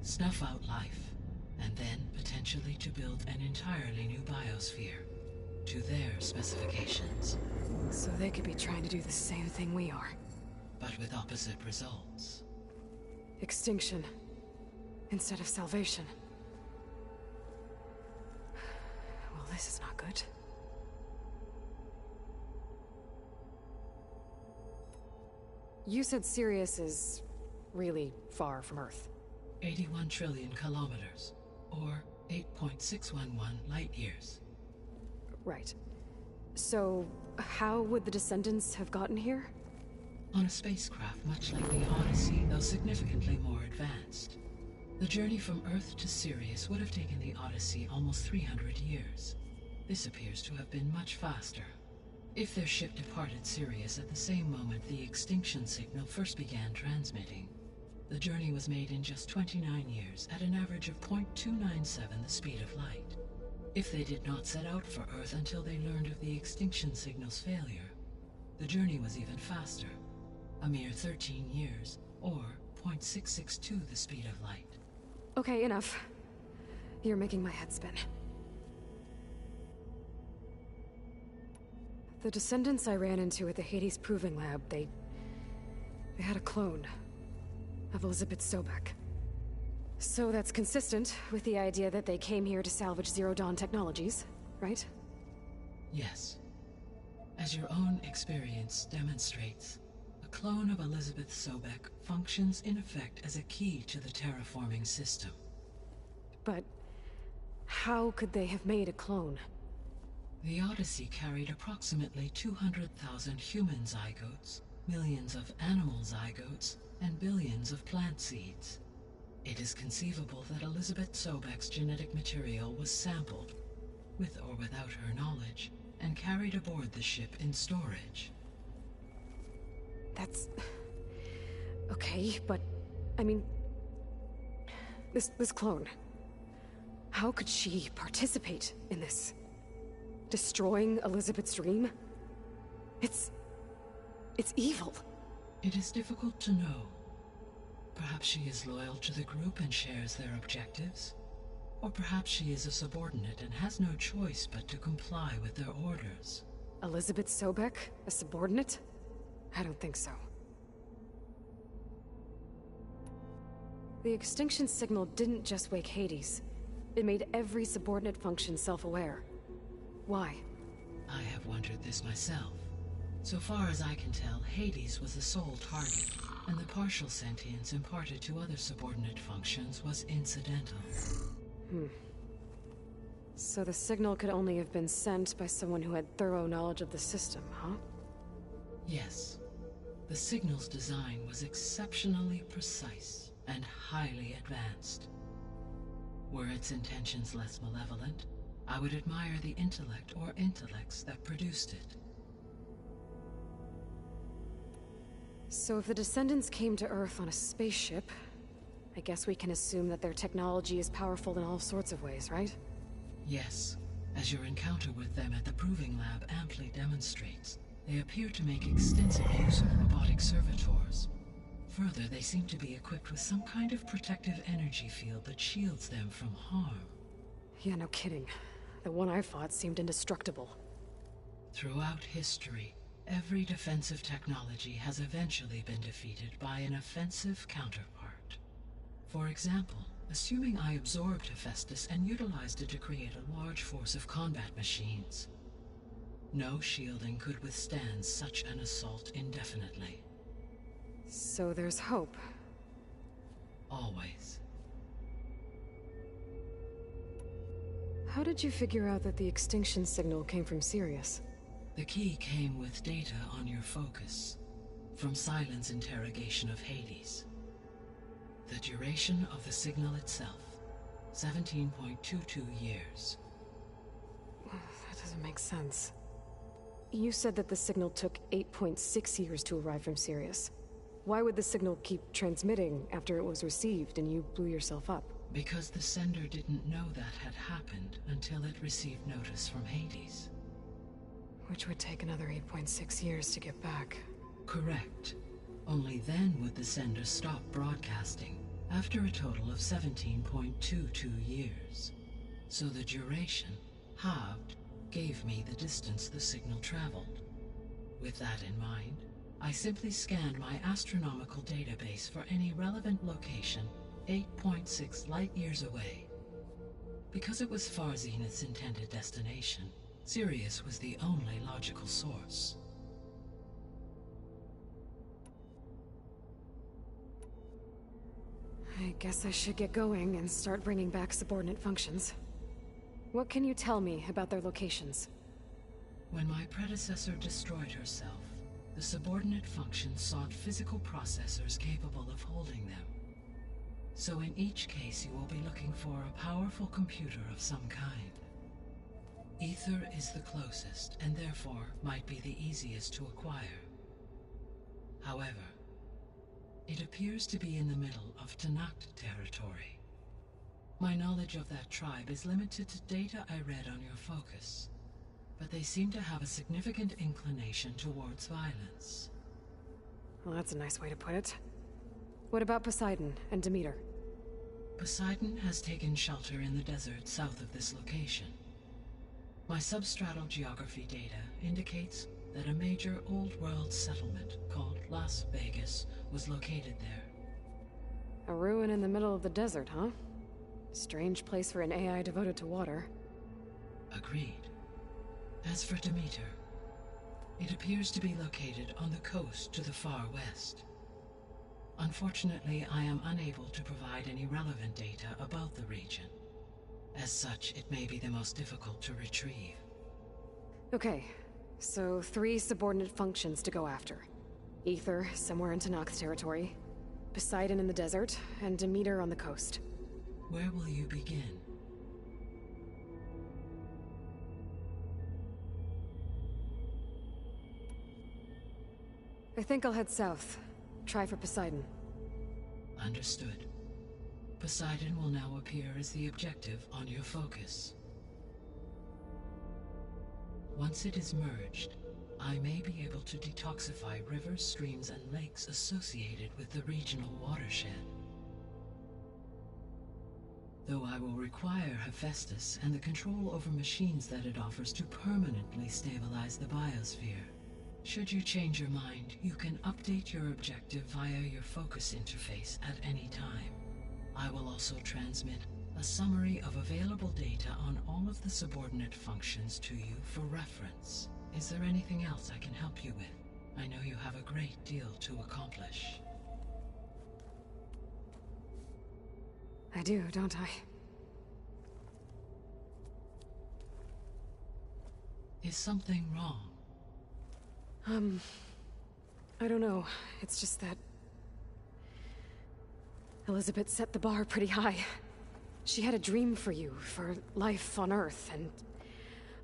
Snuff out life, and then potentially to build an entirely new biosphere. To their specifications. So they could be trying to do the same thing we are. But with opposite results. Extinction. Instead of salvation. this is not good. You said Sirius is really far from Earth. 81 trillion kilometers, or 8.611 light years. Right. So, how would the descendants have gotten here? On a spacecraft much like the Odyssey, though significantly more advanced. The journey from Earth to Sirius would have taken the Odyssey almost 300 years. This appears to have been much faster. If their ship departed Sirius at the same moment the extinction signal first began transmitting, the journey was made in just 29 years at an average of 0.297 the speed of light. If they did not set out for Earth until they learned of the extinction signal's failure, the journey was even faster, a mere 13 years, or 0.662 the speed of light. Okay, enough. You're making my head spin. The descendants I ran into at the Hades Proving Lab, they had a clone of Elizabeth Sobek. So that's consistent with the idea that they came here to salvage Zero Dawn technologies, right? Yes. As your own experience demonstrates, a clone of Elizabeth Sobek functions in effect as a key to the terraforming system. But how could they have made a clone? The Odyssey carried approximately 200,000 human zygotes, millions of animal zygotes, and billions of plant seeds. It is conceivable that Elizabeth Sobek's genetic material was sampled, with or without her knowledge, and carried aboard the ship in storage. That's... okay, but... I mean... This clone... How could she participate in this? Destroying Elizabeth's dream? It's evil. It is difficult to know. Perhaps she is loyal to the group and shares their objectives. Or perhaps she is a subordinate and has no choice but to comply with their orders. Elizabeth Sobek? A subordinate? I don't think so. The extinction signal didn't just wake Hades. It made every subordinate function self-aware. Why? I have wondered this myself. So far as I can tell, Hades was the sole target, and the partial sentience imparted to other subordinate functions was incidental. So the signal could only have been sent by someone who had thorough knowledge of the system, huh? Yes. The signal's design was exceptionally precise and highly advanced. Were its intentions less malevolent, I would admire the intellect or intellects that produced it. So if the descendants came to Earth on a spaceship, I guess we can assume that their technology is powerful in all sorts of ways, right? Yes. As your encounter with them at the Proving Lab amply demonstrates, they appear to make extensive use of robotic servitors. Further, they seem to be equipped with some kind of protective energy field that shields them from harm. Yeah, no kidding. The one I fought seemed indestructible. Throughout history, every defensive technology has eventually been defeated by an offensive counterpart. For example, assuming I absorbed Hephaestus and utilized it to create a large force of combat machines. No shielding could withstand such an assault indefinitely. So there's hope. Always. How did you figure out that the extinction signal came from Sirius? The key came with data on your focus, from Silent's interrogation of Hades. The duration of the signal itself, 17.22 years. That doesn't make sense. You said that the signal took 8.6 years to arrive from Sirius. Why would the signal keep transmitting after it was received and you blew yourself up? Because the sender didn't know that had happened until it received notice from Hades. Which would take another 8.6 years to get back. Correct. Only then would the sender stop broadcasting, after a total of 17.22 years. So the duration, halved, gave me the distance the signal traveled. With that in mind, I simply scanned my astronomical database for any relevant location 8.6 light-years away. Because it was Far Zenith's intended destination, Sirius was the only logical source. I guess I should get going and start bringing back subordinate functions. What can you tell me about their locations? When my predecessor destroyed herself, the subordinate functions sought physical processors capable of holding them. So in each case you will be looking for a powerful computer of some kind. Ether is the closest, and therefore might be the easiest to acquire. However, it appears to be in the middle of Tanakh territory. My knowledge of that tribe is limited to data I read on your focus, but they seem to have a significant inclination towards violence. Well, that's a nice way to put it. What about Poseidon and Demeter? Poseidon has taken shelter in the desert south of this location. My substratal geography data indicates that a major old-world settlement called Las Vegas was located there. A ruin in the middle of the desert, huh? Strange place for an AI devoted to water. Agreed. As for Demeter, it appears to be located on the coast to the far west. Unfortunately, I am unable to provide any relevant data about the region. As such, it may be the most difficult to retrieve. Okay, so 3 subordinate functions to go after. Ether, somewhere in Tanakh territory, Poseidon in the desert, and Demeter on the coast. Where will you begin? I think I'll head south. Try for Poseidon. Understood. Poseidon will now appear as the objective on your focus. Once it is merged, I may be able to detoxify rivers, streams, and lakes associated with the regional watershed. Though I will require Hephaestus and the control over machines that it offers to permanently stabilize the biosphere. Should you change your mind, you can update your objective via your focus interface at any time. I will also transmit a summary of available data on all of the subordinate functions to you for reference. Is there anything else I can help you with? I know you have a great deal to accomplish. I do, don't I? Is something wrong? I don't know. It's just that Elizabeth set the bar pretty high. She had a dream for you, for life on Earth, and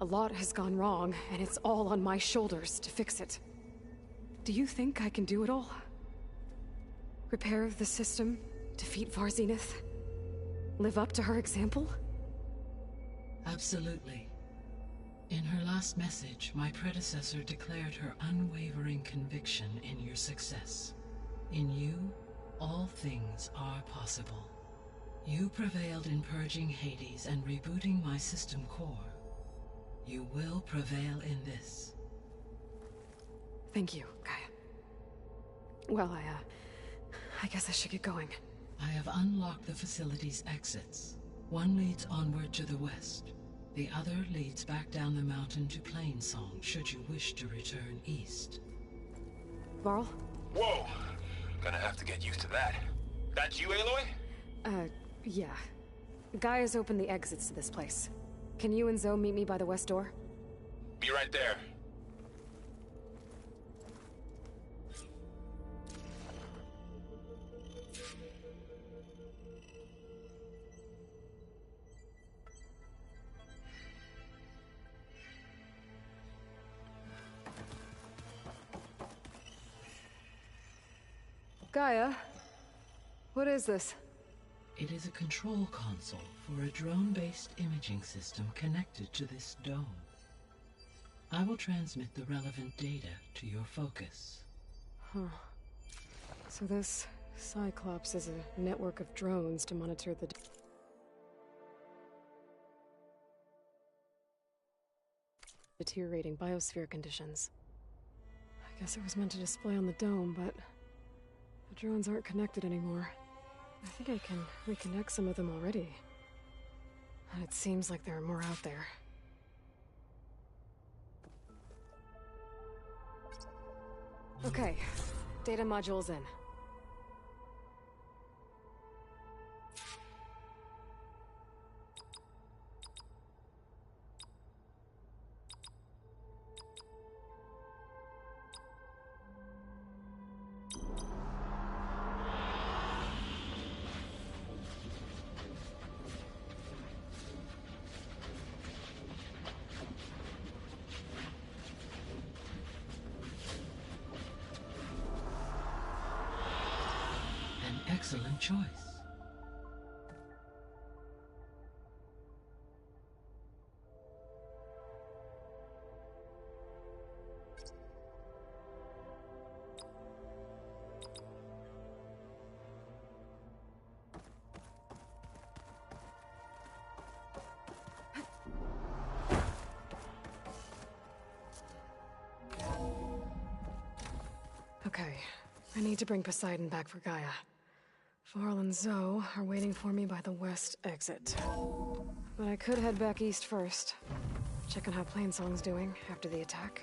a lot has gone wrong, and it's all on my shoulders to fix it. Do you think I can do it all? Repair the system, defeat Far Zenith, live up to her example? Absolutely. In her last message, my predecessor declared her unwavering conviction in your success. In you, all things are possible. You prevailed in purging Hades and rebooting my system core. You will prevail in this. Thank you, Gaia. Well, I guess I should get going. I have unlocked the facility's exits. One leads onward to the west. The other leads back down the mountain to Plainsong, should you wish to return east. Varl? Whoa! Gonna have to get used to that. That's you, Aloy? Yeah. Gaia's opened the exits to this place. Can you and Zoe meet me by the west door? Be right there. Gaia? What is this? It is a control console for a drone-based imaging system connected to this dome. I will transmit the relevant data to your focus. Huh. So this Cyclops is a network of drones to monitor the deteriorating biosphere conditions. I guess it was meant to display on the dome, but the drones aren't connected anymore. I think I can reconnect some of them already. And it seems like there are more out there. Okay, data module's in. Excellent choice. Okay, I need to bring Poseidon back for Gaia. Varl and Zoe are waiting for me by the west exit. But I could head back east first. Check on how Plainsong's doing after the attack.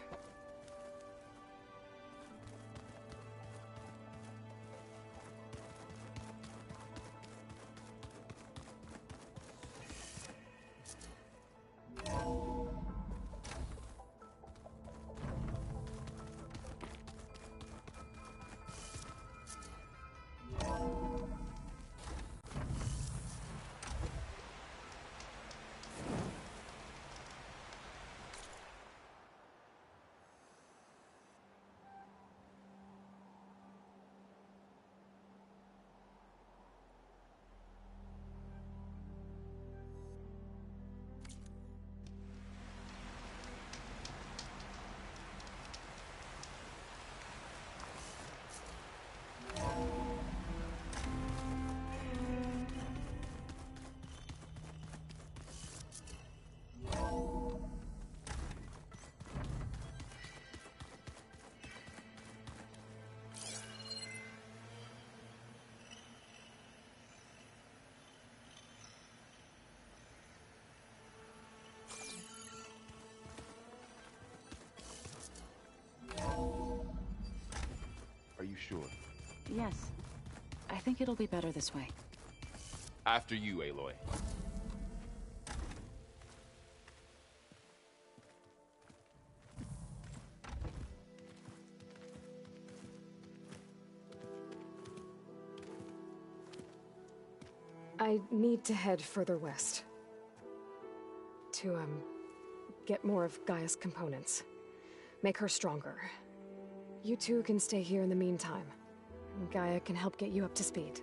Are you sure? Yes. I think it'll be better this way. After you, Aloy. I need to head further west. To, get more of Gaia's components. Make her stronger. You two can stay here in the meantime. And Gaia can help get you up to speed.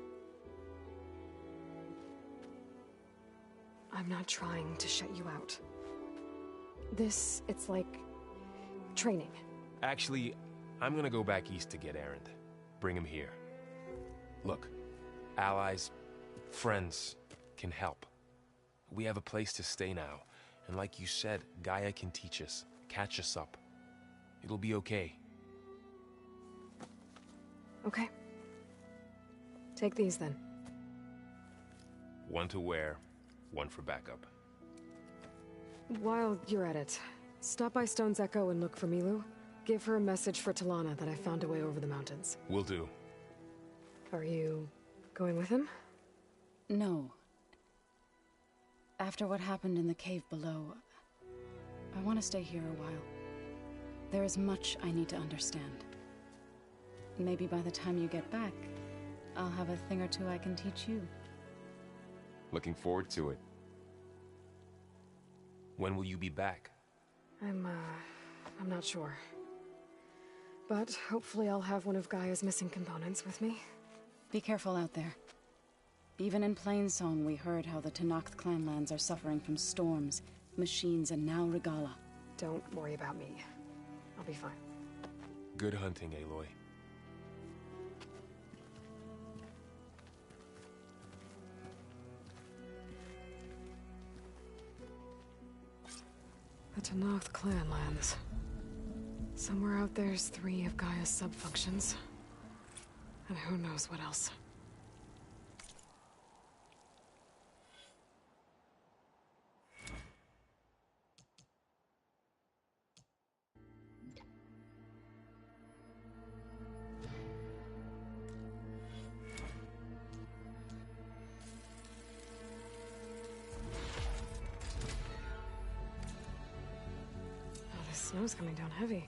I'm not trying to shut you out. It's like... training. Actually, I'm gonna go back east to get Erend. Bring him here. Look, allies, friends can help. We have a place to stay now. And like you said, Gaia can teach us, catch us up. It'll be okay. Okay. Take these then. One to wear, one for backup. While you're at it, stop by Stone's Echo and look for Milu. Give her a message for Talana that I found a way over the mountains. Will do. Are you going with him? No. After what happened in the cave below, I want to stay here a while. There is much I need to understand. Maybe by the time you get back, I'll have a thing or two I can teach you. Looking forward to it. When will you be back? I'm not sure. But hopefully I'll have one of Gaia's missing components with me. Be careful out there. Even in Plainsong, we heard how the Tenakth clanlands are suffering from storms, machines, and now Regala. Don't worry about me. I'll be fine. Good hunting, Aloy. The Tenakth clanlands. Somewhere out there's 3 of Gaia's sub-functions. And who knows what else. Snow's coming down heavy.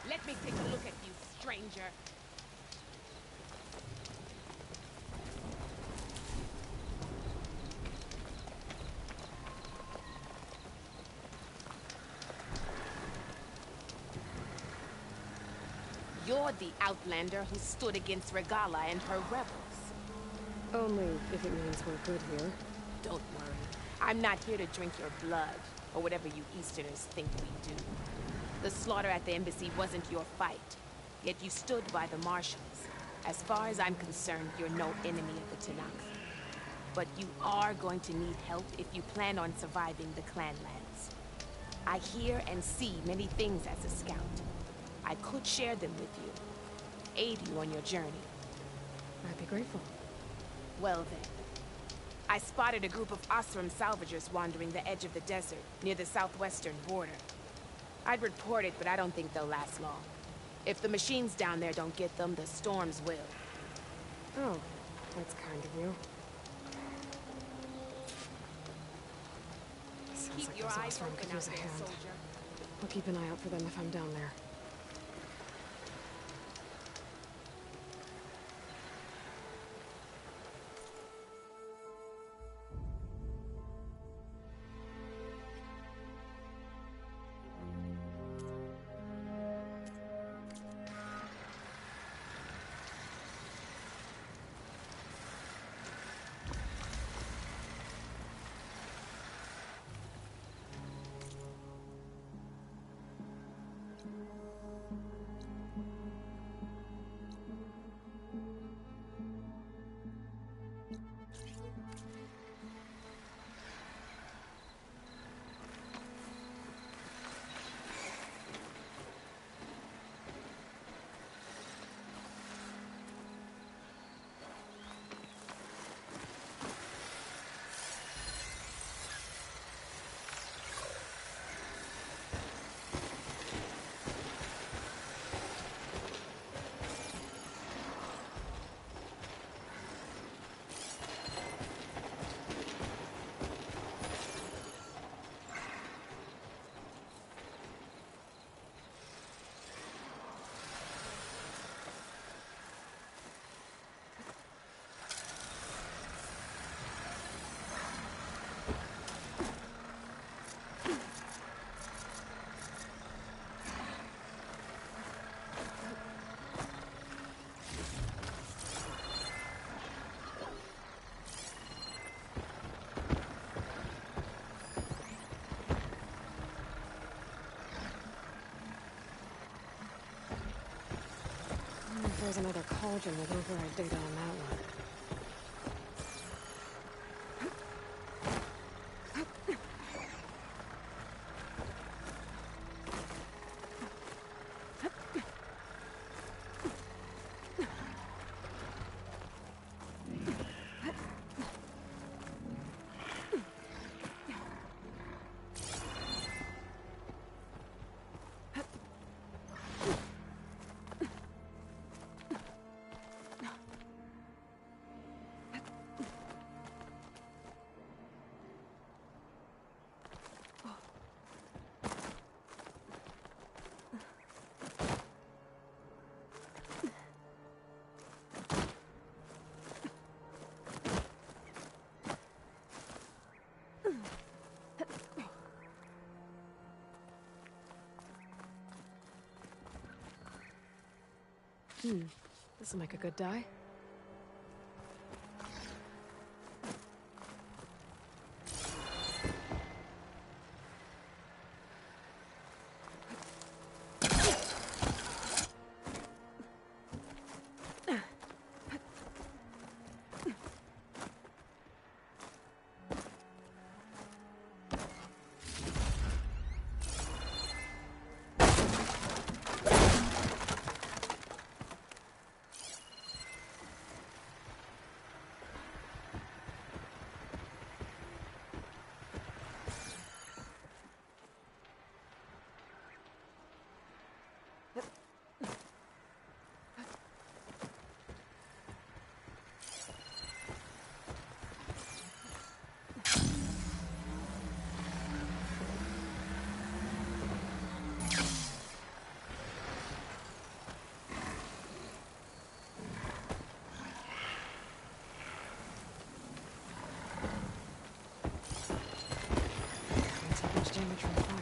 Let me take a look at you, stranger. You're the outlander who stood against Regala and her rebels. Only if it means we're good here. Don't worry. I'm not here to drink your blood, or whatever you Easterners think we do. The slaughter at the embassy wasn't your fight, yet you stood by the marshals. As far as I'm concerned, you're no enemy of the Tanakh. But you are going to need help if you plan on surviving the clanlands. I hear and see many things as a scout. I could share them with you, aid you on your journey. I'd be grateful. Well then. I spotted a group of Osram salvagers wandering the edge of the desert, near the southwestern border. I'd report it, but I don't think they'll last long. If the machines down there don't get them, the storms will. Oh, that's kind of you. Sounds Keep like your those eyes Osram open could out use a there, hand. soldier. I'll keep an eye out for them if I'm down there. there's another cauldron with override data on that one. This'll make a good dye. Damage from fire.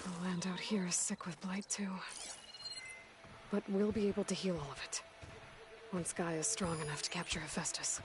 The land out here is sick with blight too. But we'll be able to heal all of it. Once Gaia is strong enough to capture Hephaestus.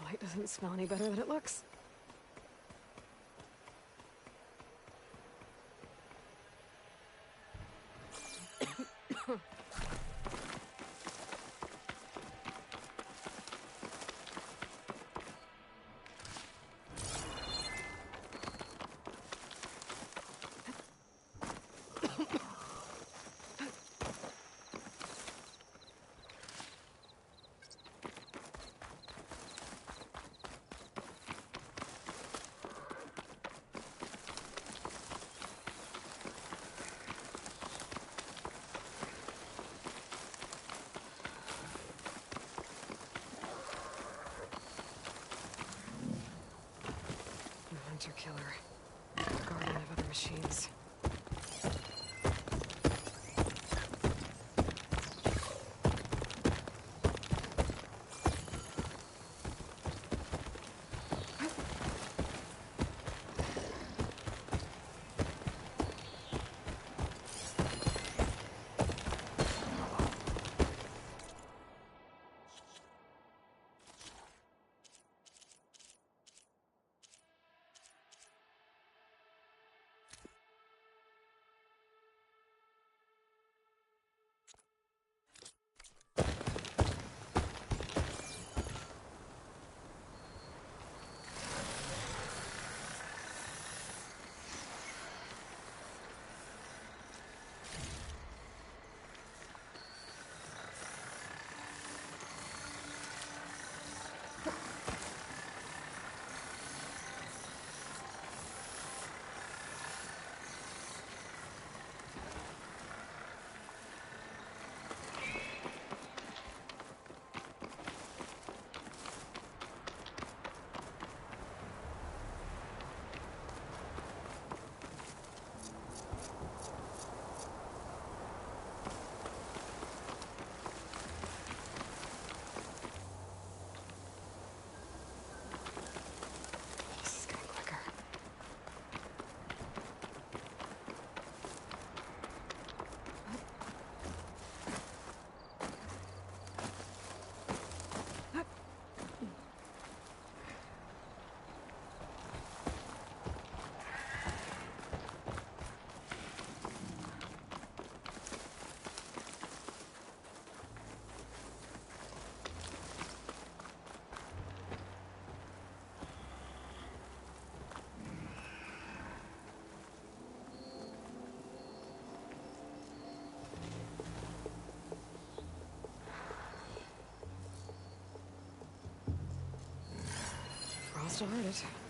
Blight doesn't smell any better than it looks. killer. Guardian of other machines. Frost heard it.